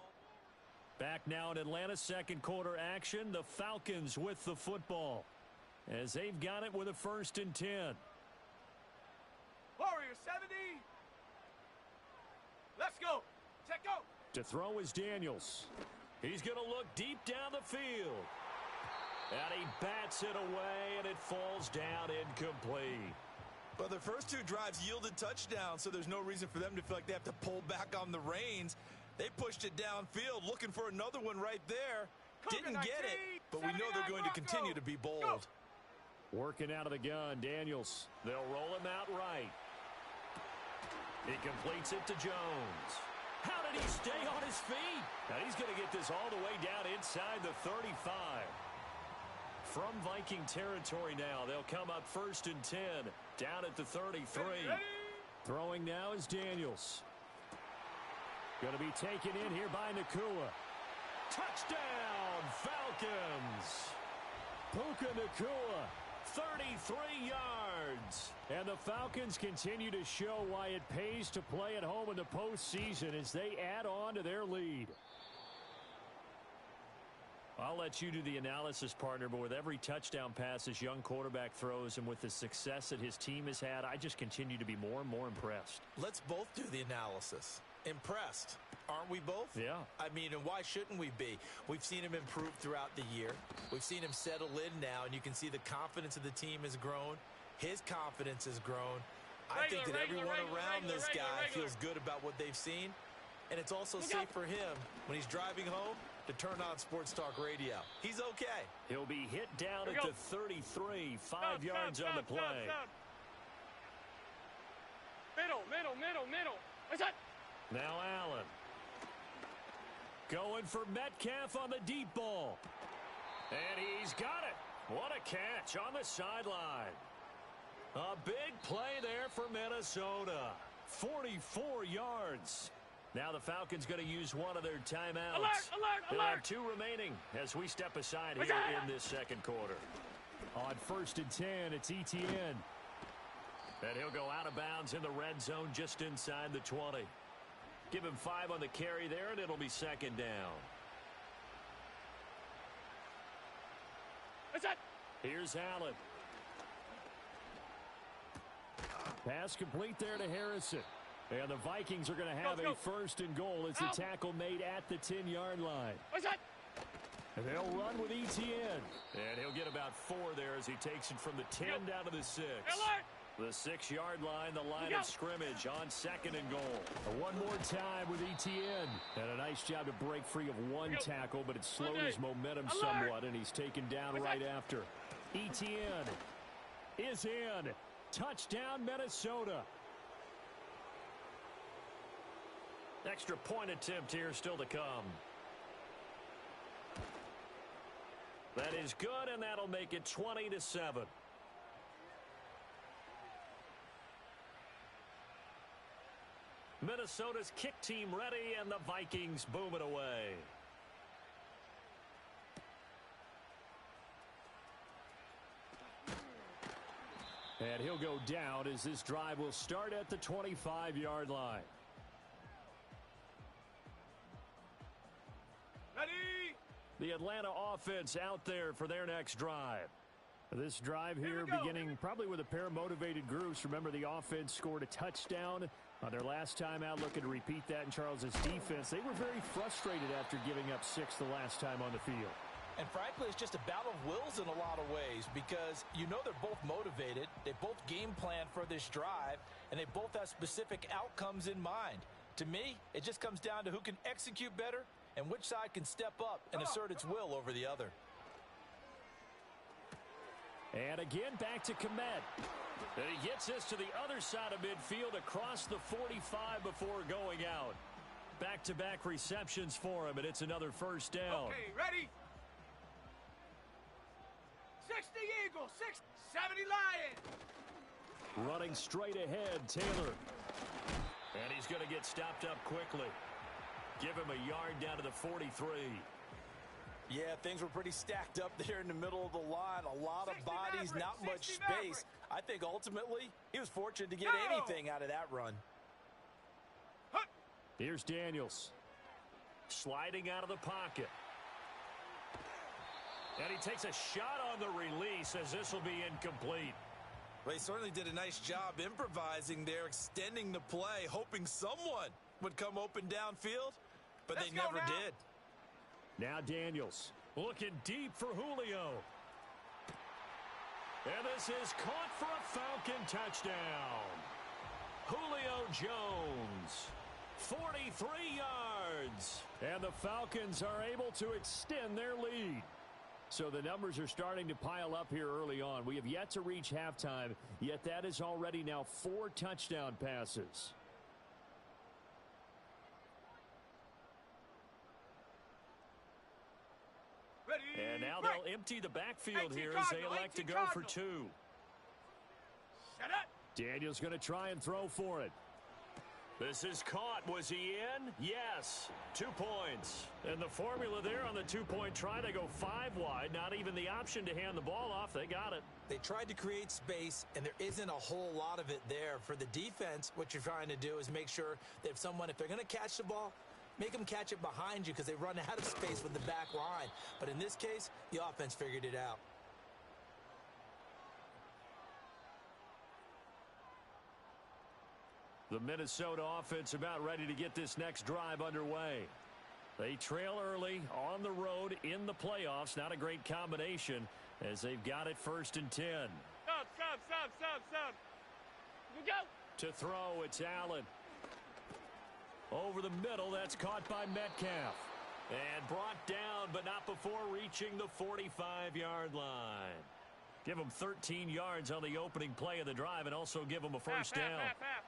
Back now in Atlanta, 2nd quarter action. The Falcons with the football as they've got it with a 1st and 10. Warrior 70. Let's go. Check go. To throw is Daniels. He's going to look deep down the field. And he bats it away, and it falls down incomplete. But their first 2 drives yielded touchdowns, so there's no reason for them to feel like they have to pull back on the reins. They pushed it downfield, looking for another one right there. Didn't get it, but we know they're going to continue to be bold. Working out of the gun, Daniels. They'll roll him out right. He completes it to Jones. How did he stay on his feet? Now he's going to get this all the way down inside the 35. From Viking territory now, they'll come up 1st and 10, down at the 33. Throwing now is Daniels. Going to be taken in here by Nacua. Touchdown, Falcons! Puka Nacua, 33 yards. And the Falcons continue to show why it pays to play at home in the postseason as they add on to their lead. I'll let you do the analysis, partner, but with every touchdown pass this young quarterback throws and with the success that his team has had, I just continue to be more and more impressed. Let's both do the analysis. Impressed. Aren't we both? Yeah. I mean, and why shouldn't we be? We've seen him improve throughout the year. We've seen him settle in now, and you can see the confidence of the team has grown. His confidence has grown. I think that everyone around this guy feels good about what they've seen. And it's also safe for him when he's driving home to turn on Sports Talk Radio. He's okay. He'll be hit down at the 33, 5 yards on the play. Middle. What's that? Now Allen. Going for Metcalf on the deep ball. And he's got it. What a catch on the sideline. A big play there for Minnesota. 44 yards. Now the Falcons going to use one of their timeouts. Alert! They'll have 2 remaining as we step aside here in this 2nd quarter. On 1st and 10, it's Etienne. And he'll go out of bounds in the red zone just inside the 20. Give him 5 on the carry there, and it'll be 2nd down. What's that? Here's Allen. Pass complete there to Harrison. And the Vikings are going to have a 1st and goal. It's a tackle made at the 10-yard line. What's that? And they'll run with Etienne. And he'll get about 4 there as he takes it from the 10 down to the 6. Alert! The 6-yard line, the line of scrimmage on 2nd and goal. One more time with Etienne. And a nice job to break free of 1 tackle, but it slowed his momentum somewhat, and he's taken down right after. Etienne. And he'll get about 4 there as he takes it from the 10 down to the 6. The 6-yard line, the line of scrimmage on 2nd and goal. One more time with Etienne. And a nice job to break free of 1 tackle, but it slowed his momentum somewhat, and he's taken down right after. Etienne. is in. Touchdown, Minnesota. Extra point attempt here still to come. That is good, and that'll make it 20-7. Minnesota's kick team ready, and the Vikings boom it away. And he'll go down as this drive will start at the 25-yard line. Ready? The Atlanta offense out there for their next drive. This drive here beginning probably with a pair of motivated groups. Remember, the offense scored a touchdown on their last time out, looking to repeat that in Charles's defense. They were very frustrated after giving up 6 the last time on the field. And frankly, it's just a battle of wills in a lot of ways because you know they're both motivated. They both game plan for this drive, and they both have specific outcomes in mind. To me, it just comes down to who can execute better and which side can step up and assert its will over the other. And again, back to Kmet. And he gets this to the other side of midfield across the 45 before going out. Back-to-back receptions for him, and it's another first down. Okay, ready? 60 Eagles, 70 Lions. Running straight ahead, Taylor. And he's going to get stopped up quickly. Give him a yard down to the 43. Yeah, things were pretty stacked up there in the middle of the line. A lot of bodies, not much space. I think ultimately he was fortunate to get anything out of that run. Here's Daniels. Sliding out of the pocket. And he takes a shot on the release as this will be incomplete. Well, he certainly did a nice job improvising there, extending the play, hoping someone would come open downfield, but they never did. Now Daniels looking deep for Julio. And this is caught for a Falcon touchdown. Julio Jones, 43 yards. And the Falcons are able to extend their lead. So the numbers are starting to pile up here early on. We have yet to reach halftime, yet that is already now 4 touchdown passes. And now they'll empty the backfield here as they elect to go for 2. Shut up. Daniel's going to try and throw for it. This is caught. Was he in? Yes. 2 points. And the formula there on the 2-point try, they go 5 wide. Not even the option to hand the ball off. They got it. They tried to create space, and there isn't a whole lot of it there. For the defense, what you're trying to do is make sure that if they're going to catch the ball, make them catch it behind you because they run out of space with the back line. But in this case, the offense figured it out. The Minnesota offense about ready to get this next drive underway. They trail early on the road in the playoffs. Not a great combination as they've got it 1st and 10. Stop. We go. To throw, it's Allen. Over the middle, that's caught by Metcalf. And brought down, but not before reaching the 45-yard line. Give them 13 yards on the opening play of the drive and also give them a first down. Half.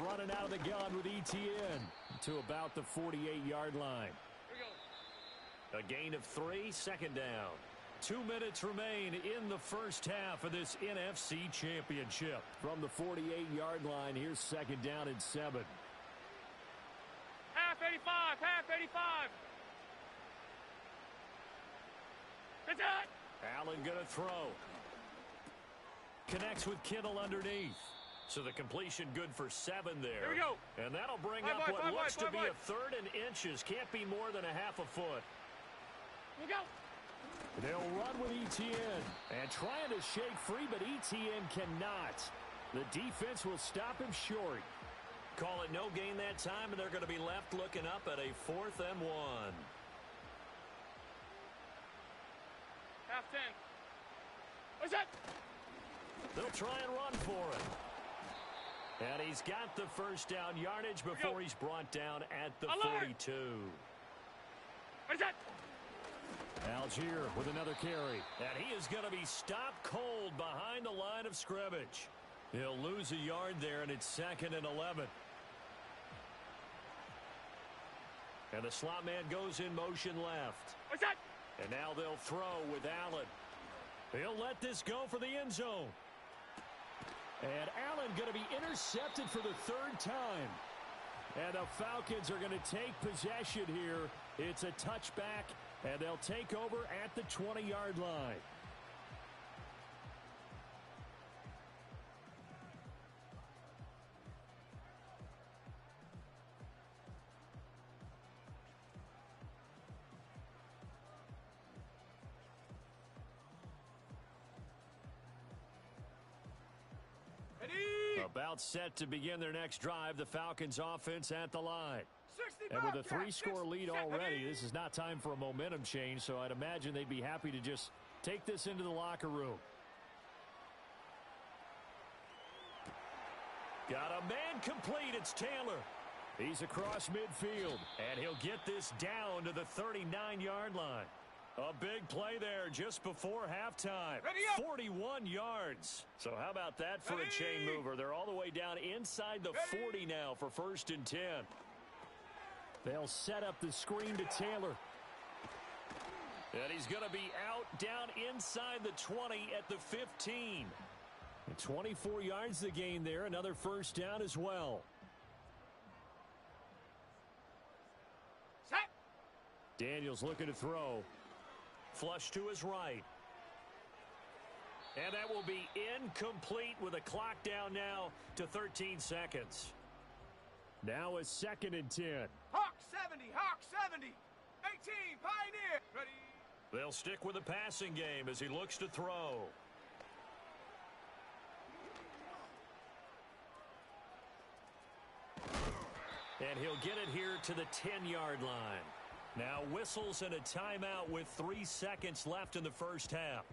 Running out of the gun with ETN to about the 48-yard line. Here we go. A gain of 3, 2nd down. 2 minutes remain in the first half of this NFC Championship. From the 48-yard line, here's 2nd down and 7. Half 85. That's it. Allen gonna throw. Connects with Kittle underneath. So the completion good for 7 there. Here we go. And that'll bring Five up wide, what five looks wide, to be five a 3rd and inches. Can't be more than a half a foot. Here we go. They'll run with ETN and trying to shake free, but ETN cannot. The defense will stop him short. Call it no gain that time, and they're going to be left looking up at a 4th and 1. Half 10. What's that? They'll try and run for it. And he's got the first down yardage before he's brought down at the 42. What is that? Algier with another carry. And he is going to be stopped cold behind the line of scrimmage. He'll lose a yard there, and it's 2nd and 11. And the slot man goes in motion left. And now they'll throw with Allen. He'll let this go for the end zone. And Allen going to be intercepted for the 3rd time. And the Falcons are going to take possession here. It's a touchback, and they'll take over at the 20-yard line. About set to begin their next drive, the Falcons offense at the line. And with a 3-score lead already, this is not time for a momentum change, so I'd imagine they'd be happy to just take this into the locker room. Got a man complete. It's Taylor. He's across midfield, and he'll get this down to the 39-yard line. A big play there just before halftime. 41 yards. So how about that for a chain mover? They're all the way down inside the 40 now for 1st and 10. They'll set up the screen to Taylor. And he's going to be out down inside the 20 at the 15. And 24 yards the gain there. Another 1st down as well. Daniels looking to throw. Flush to his right. And that will be incomplete with a clock down now to 13 seconds. Now a 2nd and 10. Hawk 70, Hawk 70. 18, Pioneer. Ready. They'll stick with the passing game as he looks to throw. And he'll get it here to the 10-yard line. Now whistles and a timeout with 3 seconds left in the 1st half.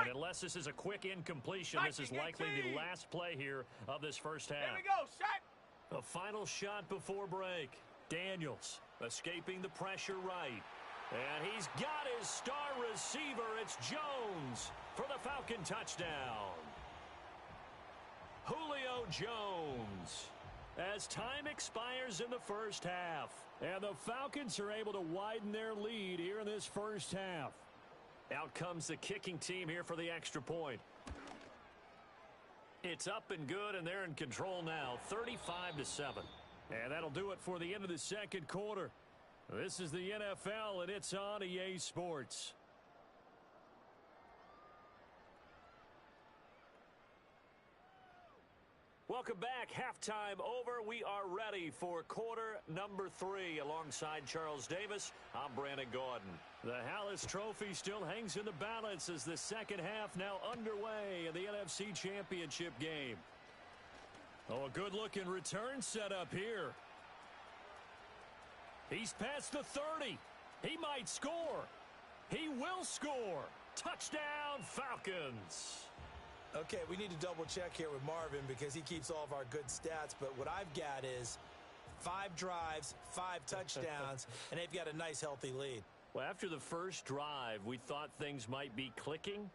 And unless this is a quick incompletion, this is likely the last play here of this 1st half. Here we go, set. A final shot before break. Daniels escaping the pressure right. And he's got his star receiver. It's Jones for the Falcon touchdown. Julio Jones. As time expires in the 1st half. And the Falcons are able to widen their lead here in this 1st half. Out comes the kicking team here for the extra point. It's up and good, and they're in control now, 35-7. And that'll do it for the end of the 2nd quarter. This is the NFL, and it's on EA Sports. Welcome back. Halftime over. We are ready for quarter number 3. Alongside Charles Davis, I'm Brandon Gordon. The Hallis Trophy still hangs in the balance as the 2nd half now underway in the NFC Championship game. Oh, a good-looking return set up here. He's past the 30. He might score. He will score. Touchdown, Falcons. Okay, we need to double-check here with Marvin because he keeps all of our good stats, but what I've got is 5 drives, 5 touchdowns, and they've got a nice, healthy lead. Well, after the first drive, we thought things might be clicking.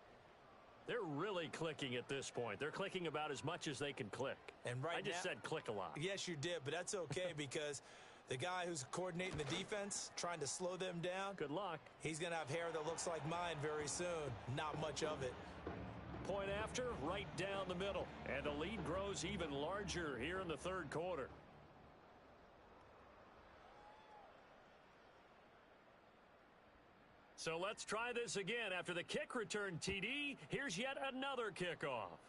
They're really clicking at this point. They're clicking about as much as they can click. And I just said click a lot. Yes, you did, but that's okay because the guy who's coordinating the defense, trying to slow them down. Good luck. He's going to have hair that looks like mine very soon. Not much of it. Point after, right down the middle. And the lead grows even larger here in the 3rd quarter. So let's try this again. After the kick return TD, here's yet another kickoff.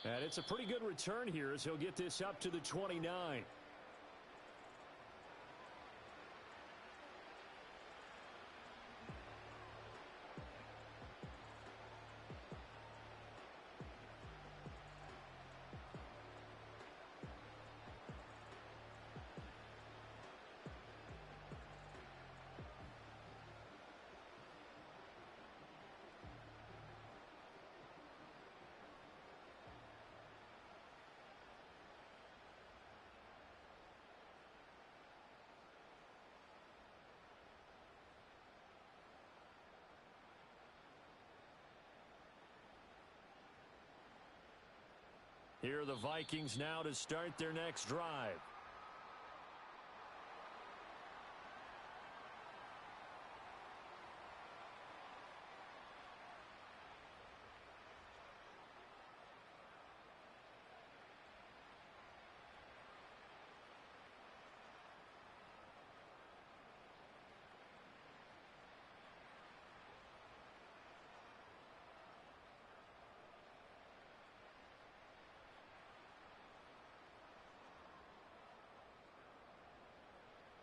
And it's a pretty good return here as he'll get this up to the 29. Here are the Vikings now to start their next drive.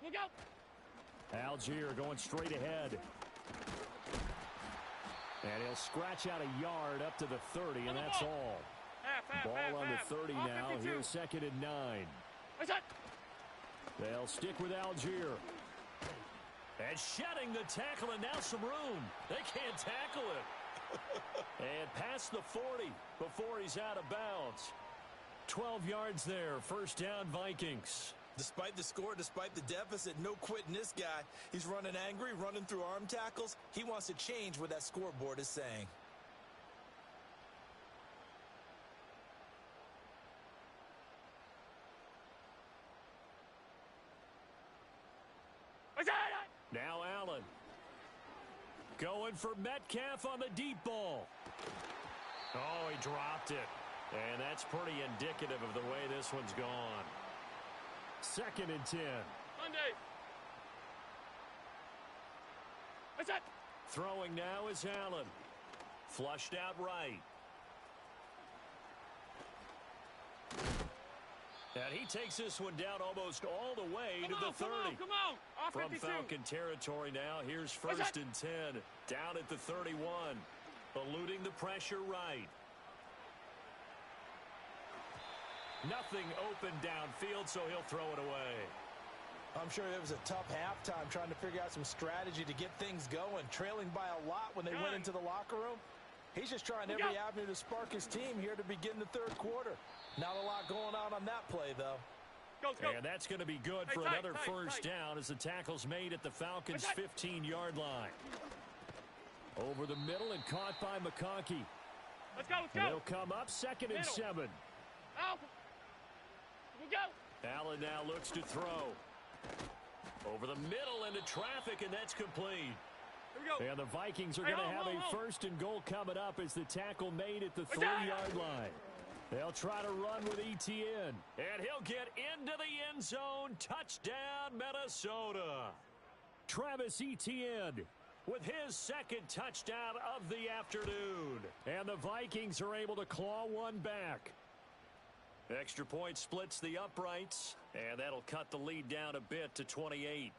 Look out! Algier going straight ahead. And he'll scratch out a yard up to the 30, and that's all. Ball on the 30 now. Here's 2nd and 9. They'll stick with Algier. And shedding the tackle, and now some room. They can't tackle it. And past the 40 before he's out of bounds. 12 yards there. First down, Vikings. Despite the score, despite the deficit, no quitting this guy. He's running angry, running through arm tackles. He wants to change what that scoreboard is saying. Now Allen. Going for Metcalf on the deep ball. Oh, he dropped it. And that's pretty indicative of the way this one's gone. 2nd and 10. Monday. What's that? Throwing now is Allen. Flushed out right. And he takes this one down almost all the way to the 30. Come on. From Falcon territory now, here's 1st and 10. Down at the 31. Eluding the pressure right. Nothing open downfield, so he'll throw it away. I'm sure it was a tough halftime trying to figure out some strategy to get things going. Trailing by a lot when they went into the locker room. He's just trying every avenue to spark his team here to begin the 3rd quarter. Not a lot going on that play, though. Go. And that's going to be good for another first down as the tackle's made at the Falcons' 15-yard line. Over the middle and caught by McConkey. Let's go. And they'll come up 2nd and 7. Out. Go. Allen now looks to throw. Over the middle into traffic, and that's complete. Here we go. And the Vikings are going to have a 1st and goal coming up as the tackle made at the 3-yard line. They'll try to run with Etienne. And he'll get into the end zone. Touchdown, Minnesota. Travis Etienne with his 2nd touchdown of the afternoon. And the Vikings are able to claw one back. Extra point splits the uprights, and that'll cut the lead down a bit to 28.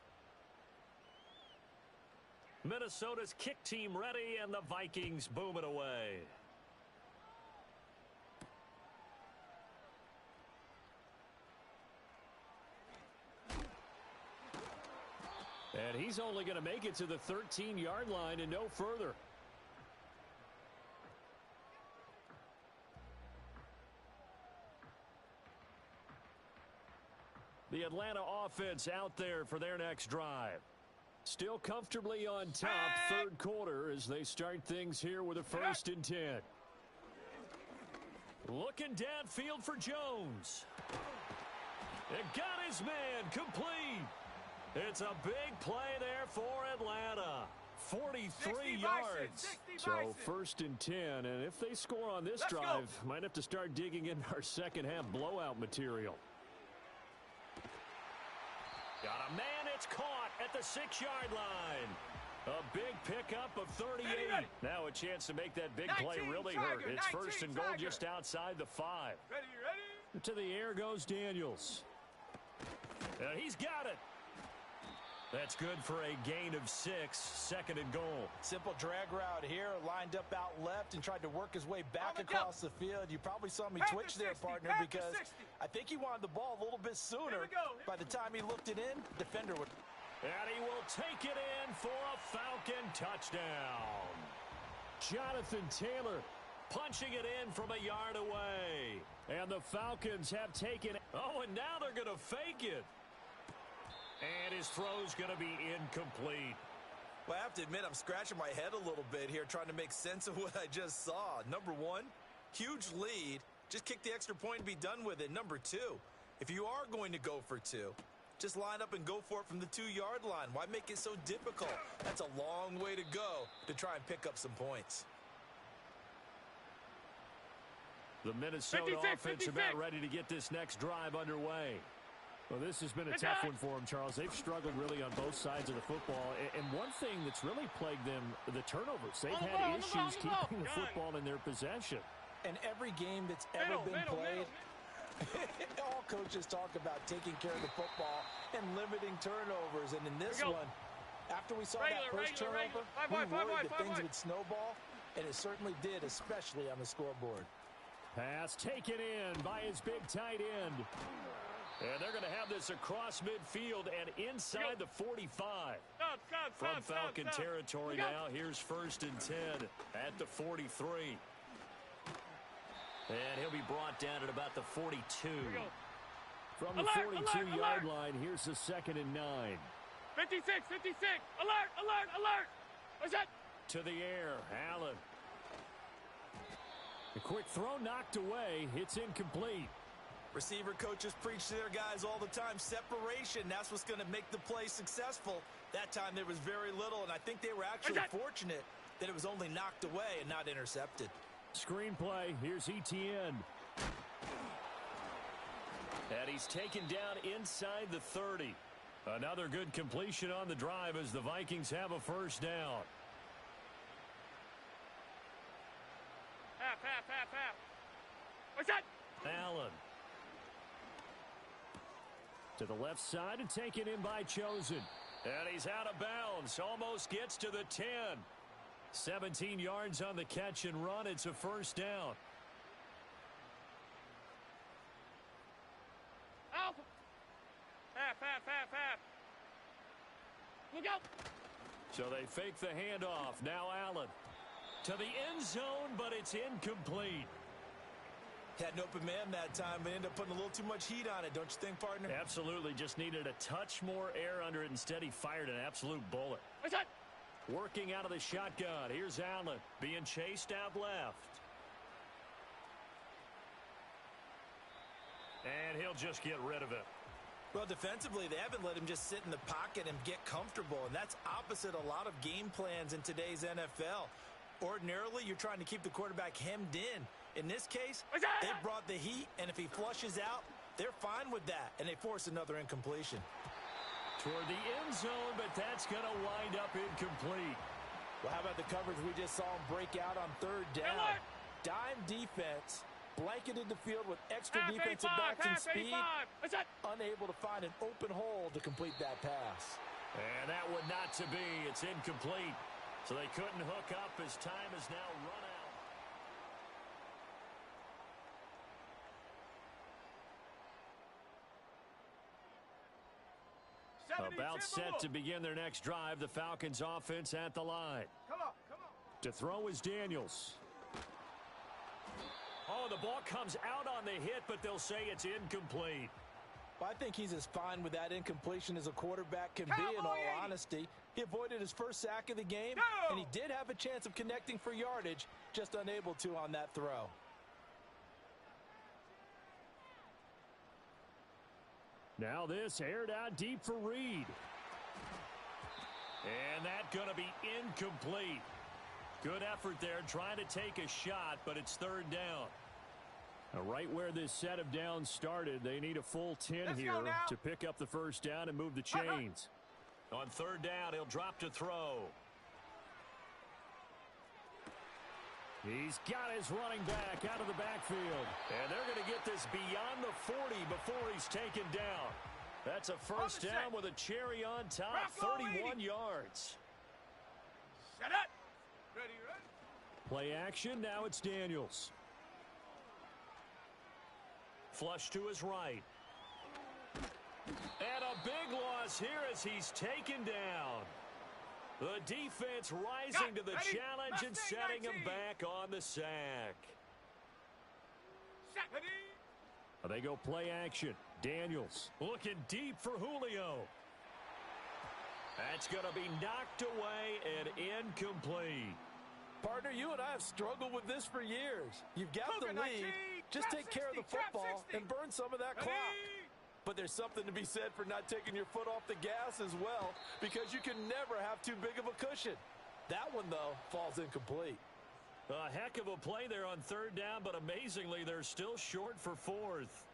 Minnesota's kick team ready, and the Vikings boom it away. And he's only going to make it to the 13-yard line and no further. The Atlanta offense out there for their next drive. Still comfortably on top, 3rd quarter as they start things here with a 1st and 10. Looking downfield for Jones. It got his man complete. It's a big play there for Atlanta. 43 yards. So 1st and 10, and if they score on this drive, might have to start digging in our second half blowout material. Got a man, it's caught at the 6-yard line. A big pickup of 38. Now a chance to make that big play really hurt. It's 1st and goal just outside the 5. Ready. To the air goes Daniels. And he's got it. That's good for a gain of 6, 2nd and goal. Simple drag route here, lined up out left and tried to work his way back across the field. You probably saw me twitch there, partner, because I think he wanted the ball a little bit sooner. By the time he looked it in, defender would. And he will take it in for a Falcon touchdown. Jonathan Taylor punching it in from a yard away. And the Falcons have taken it. Oh, and now they're going to fake it. And his throw's going to be incomplete. Well, I have to admit, I'm scratching my head a little bit here trying to make sense of what I just saw. Number one, huge lead. Just kick the extra point and be done with it. Number 2, if you are going to go for 2, just line up and go for it from the 2-yard line. Why make it so difficult? That's a long way to go to try and pick up some points. The Minnesota 56, offense 56. about ready to get this next drive underway. Well, this has been a tough one for them, Charles. They've struggled really on both sides of the football. And one thing that's really plagued them, the turnovers. They've had issues keeping the football in their possession. And every game that's ever been played, all coaches talk about taking care of the football and limiting turnovers. And in this one, after we saw that first turnover, we worried that things would snowball, and it certainly did, especially on the scoreboard. Pass taken in by his big tight end. And they're going to have this across midfield and inside the 45. From Falcon territory now, here's 1st and 10 at the 43. And he'll be brought down at about the 42. From the 42-yard line, here's the 2nd and 9. 56, 56. Alert, alert, alert. What's that? To the air, Allen. A quick throw knocked away. It's incomplete. Receiver coaches preach to their guys all the time. Separation, that's what's going to make the play successful. That time there was very little, and I think they were actually fortunate that it was only knocked away and not intercepted. Screenplay, here's Etienne. And he's taken down inside the 30. Another good completion on the drive as the Vikings have a first down. Half. What's that? Allen. To the left side and taken in by Chosen. And he's out of bounds. Almost gets to the 10. 17 yards on the catch and run. It's a first down. Alpha. Half. Look out. So they fake the handoff. Now Allen. To the end zone, but it's incomplete. Had an open man that time, but ended up putting a little too much heat on it, don't you think, partner? Absolutely. Just needed a touch more air under it. Instead, he fired an absolute bullet. What's that? Working out of the shotgun. Here's Allen being chased out left. And he'll just get rid of it. Well, defensively, they haven't let him just sit in the pocket and get comfortable, and that's opposite a lot of game plans in today's NFL. Ordinarily, you're trying to keep the quarterback hemmed in. In this case, they brought the heat, and if he flushes out, they're fine with that, and they force another incompletion. Toward the end zone, but that's going to wind up incomplete. Well, how about the coverage we just saw him break out on 3rd down? Dime defense, blanketed the field with extra defensive backs and speed, unable to find an open hole to complete that pass. And that would not to be. It's incomplete. So they couldn't hook up as time is now run out. About set to begin their next drive. The Falcons offense at the line. Come on. To throw is Daniels. Oh, the ball comes out on the hit, but they'll say it's incomplete. Well, I think he's as fine with that incompletion as a quarterback can be, in all honesty. He avoided his first sack of the game, and he did have a chance of connecting for yardage, just unable to on that throw. Now this aired out deep for Reed. And that's going to be incomplete. Good effort there trying to take a shot, but it's 3rd down. Now, right where this set of downs started, they need a full 10 here to pick up the first down and move the chains. On 3rd down, he'll drop to throw. He's got his running back out of the backfield. And they're going to get this beyond the 40 before he's taken down. That's a first down with a cherry on top, 31 yards. Set up. Ready. Play action, now it's Daniels. Flush to his right. And a big loss here as he's taken down. The defense rising to the challenge and setting him back on the sack. They go play action. Daniels looking deep for Julio. That's going to be knocked away and incomplete. Partner, you and I have struggled with this for years. You've got the lead. Just take care of the football and burn some of that clock. But there's something to be said for not taking your foot off the gas as well, because you can never have too big of a cushion. That one, though, falls incomplete. A heck of a play there on third down, but amazingly, they're still short for fourth.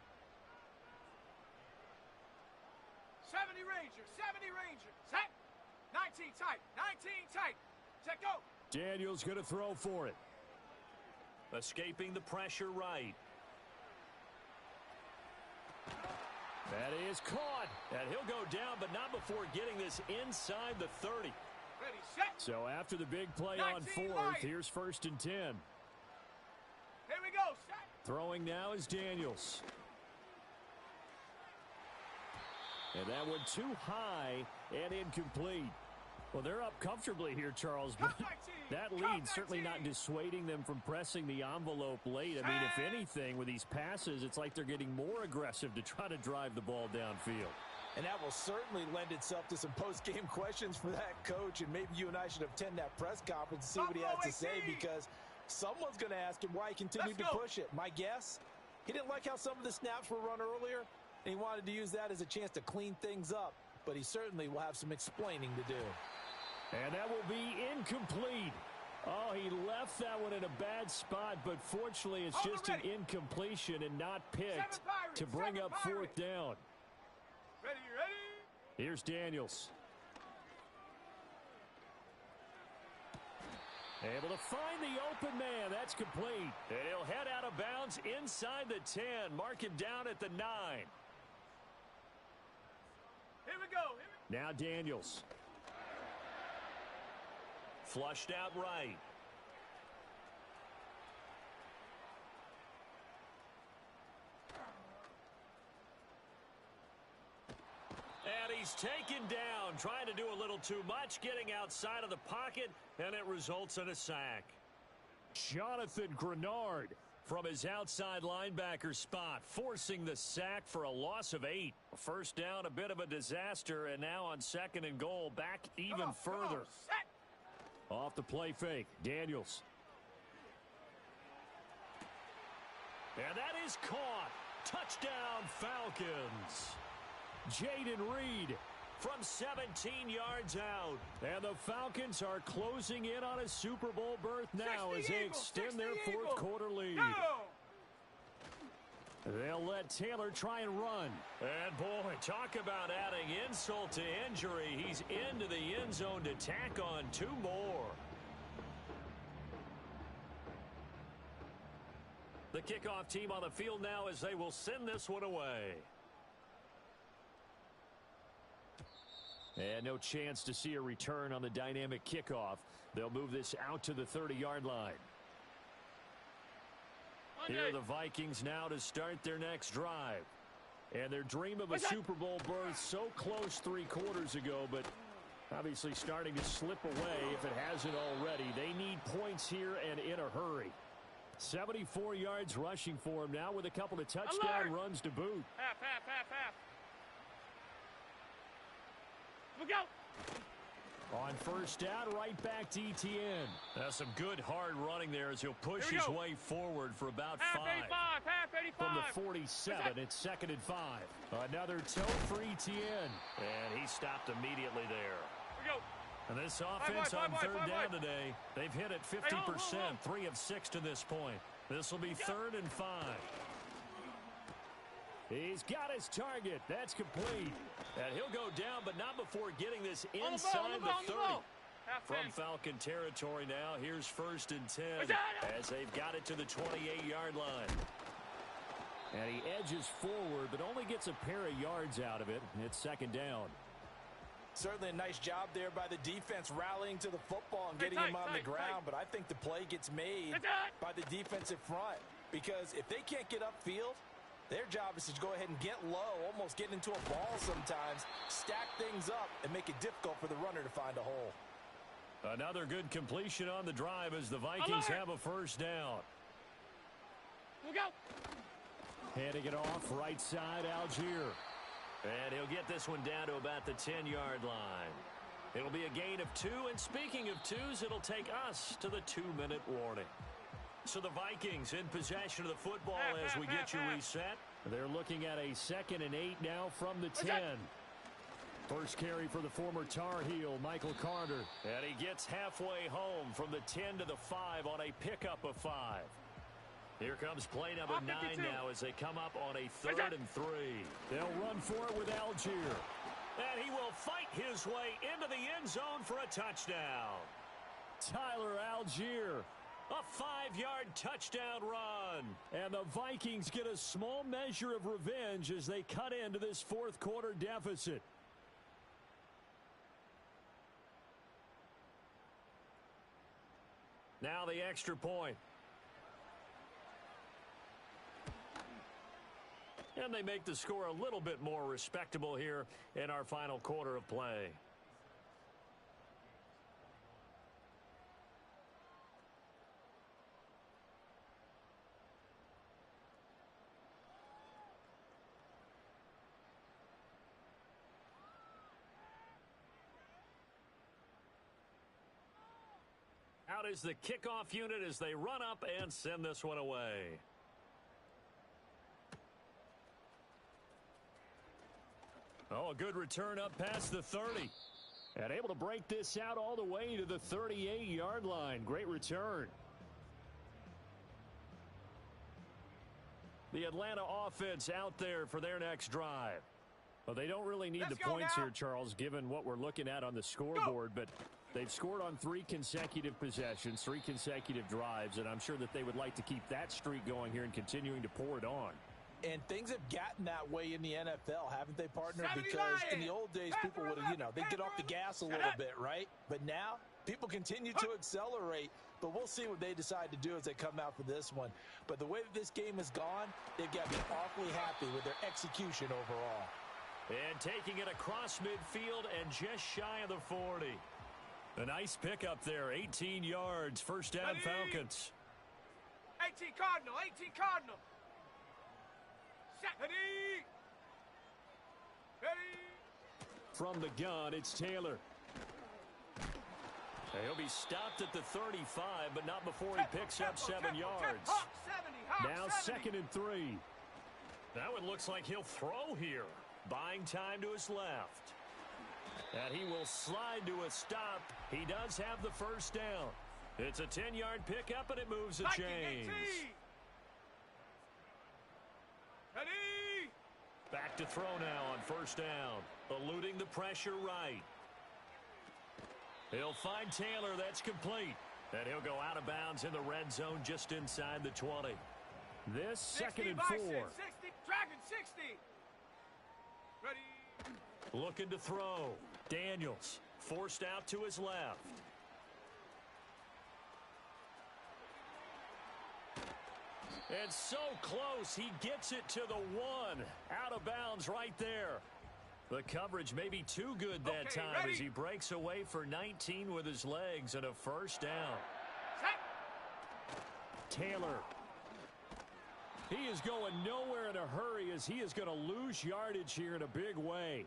70 Rangers, 70 Rangers. Set. 19 tight, 19 tight. Set, go. Daniels going to throw for it. Escaping the pressure right. That is caught. And he'll go down, but not before getting this inside the 30. Ready, set. So after the big play on fourth, right. here's 1st and 10. Here we go, set. Throwing now is Daniels. And that one too high and incomplete. Well, they're up comfortably here, Charles, but that lead certainly not dissuading them from pressing the envelope late. I mean, if anything, with these passes, it's like they're getting more aggressive to try to drive the ball downfield. And that will certainly lend itself to some post-game questions for that coach, and maybe you and I should attend that press conference and see what he has to say, because someone's going to ask him why he continued to push it. My guess, he didn't like how some of the snaps were run earlier, and he wanted to use that as a chance to clean things up, but he certainly will have some explaining to do. And that will be incomplete. Oh, he left that one in a bad spot, but fortunately it's just an incompletion and not picked to bring up fourth down. Ready. Here's Daniels. Able to find the open man. That's complete. And he'll head out of bounds inside the 10. Mark him down at the 9. Here we go. Now Daniels. Flushed out right. And he's taken down, trying to do a little too much, getting outside of the pocket, and it results in a sack. Jonathan Grenard from his outside linebacker spot, forcing the sack for a loss of 8. First down, a bit of a disaster, and now on 2nd and goal, back even further. Off the play fake, Daniels. And that is caught. Touchdown, Falcons. Jaden Reed from 17 yards out. And the Falcons are closing in on a Super Bowl berth now as they extend their fourth quarter lead. They'll let Taylor try and run. And boy, talk about adding insult to injury. He's into the end zone to tack on 2 more. The kickoff team on the field now as they will send this one away. And no chance to see a return on the dynamic kickoff. They'll move this out to the 30-yard line. Here are the Vikings now to start their next drive. And their dream of a Super Bowl berth so close 3 quarters ago, but obviously starting to slip away if it hasn't already. They need points here and in a hurry. 74 yards rushing for him now with a couple of touchdown runs to boot. Half. Look out. On first down, right back to Etienne. That's some good hard running there as he'll push his way forward for about 5. Half 85. From the 47, it's 2nd and 5. Another toe for Etienne. And he stopped immediately there. Here we go. And this offense on third down today, they've hit it 50%, 3 of 6 to this point. This will be 3rd and 5. He's got his target. That's complete. And he'll go down, but not before getting this inside the 30. From Falcon territory now, here's 1st and 10 as they've got it to the 28-yard line. And he edges forward, but only gets a pair of yards out of it. It's 2nd down. Certainly a nice job there by the defense rallying to the football and getting him on the ground, but I think the play gets made by the defensive front, because if they can't get upfield, their job is to go ahead and get low, almost get into a ball sometimes, stack things up, and make it difficult for the runner to find a hole. Another good completion on the drive as the Vikings have a first down. Look out. Handing it off, right side, Algier. And he'll get this one down to about the 10-yard line. It'll be a gain of 2, and speaking of 2s, it'll take us to the 2-minute warning. So the Vikings in possession of the football as we get you reset. They're looking at a 2nd and 8 now from the 10. First carry for the former Tar Heel, Michael Carter. And he gets halfway home from the 10 to the 5 on a pickup of 5. Here comes play number 9 now as they come up on a 3rd and 3. They'll run for it with Algier. And he will fight his way into the end zone for a touchdown. Tyler Algier, a 5-yard touchdown run. And the Vikings get a small measure of revenge as they cut into this 4th quarter deficit. Now the extra point. And they make the score a little bit more respectable here in our final quarter of play. Out is the kickoff unit as they run up and send this one away. Oh, a good return up past the 30. And able to break this out all the way to the 38-yard line. Great return. The Atlanta offense out there for their next drive. Well, they don't really need the points here, Charles, given what we're looking at on the scoreboard, but they've scored on 3 consecutive possessions, 3 consecutive drives, and I'm sure that they would like to keep that streak going here and continuing to pour it on. And things have gotten that way in the NFL, haven't they, partner? Because in the old days, people would have, they'd get off the gas a little bit, right? But now, people continue to accelerate. But we'll see what they decide to do as they come out for this one. But the way that this game has gone, they've got to be awfully happy with their execution overall. And taking it across midfield and just shy of the 40. A nice pickup there, 18 yards, first down Falcons. 18 Cardinal, 18 Cardinal. Ready. From the gun, it's Taylor. He'll be stopped at the 35, but not before he picks up 7 yards. Now 2nd and 3. Now it looks like he'll throw here. Buying time to his left. And he will slide to a stop. He does have the first down. It's a 10-yard pickup, and it moves the chains. Ready. Back to throw now on first down. Eluding the pressure right. He'll find Taylor. That's complete. And he'll go out of bounds in the red zone just inside the 20. This 2nd and 4. 60, Dragon 60. Ready. Looking to throw. Daniels forced out to his left. And so close, he gets it to the 1. Out of bounds right there. The coverage may be too good that time as he breaks away for 19 with his legs and a first down. Taylor. He is going nowhere in a hurry as he is going to lose yardage here in a big way.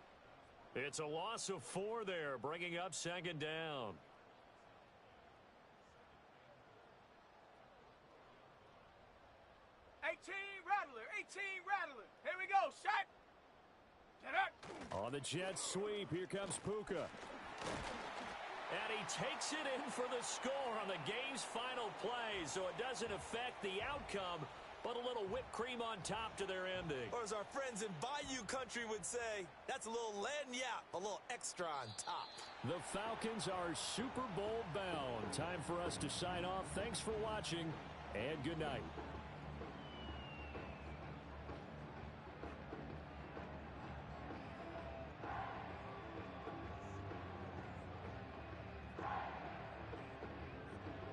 It's a loss of 4 there, bringing up 2nd down. Rattler. Here we go. Set. On the jet sweep, here comes Puka. And he takes it in for the score on the game's final play, so it doesn't affect the outcome, but a little whipped cream on top to their ending. Or as our friends in Bayou Country would say, that's a little lagniappe, a little extra on top. The Falcons are Super Bowl bound. Time for us to sign off. Thanks for watching, and good night.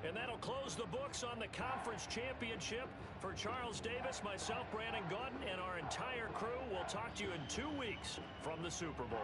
And that'll close the books on the conference championship. For Charles Davis, myself, Brandon Gaudin, and our entire crew, we'll talk to you in 2 weeks from the Super Bowl.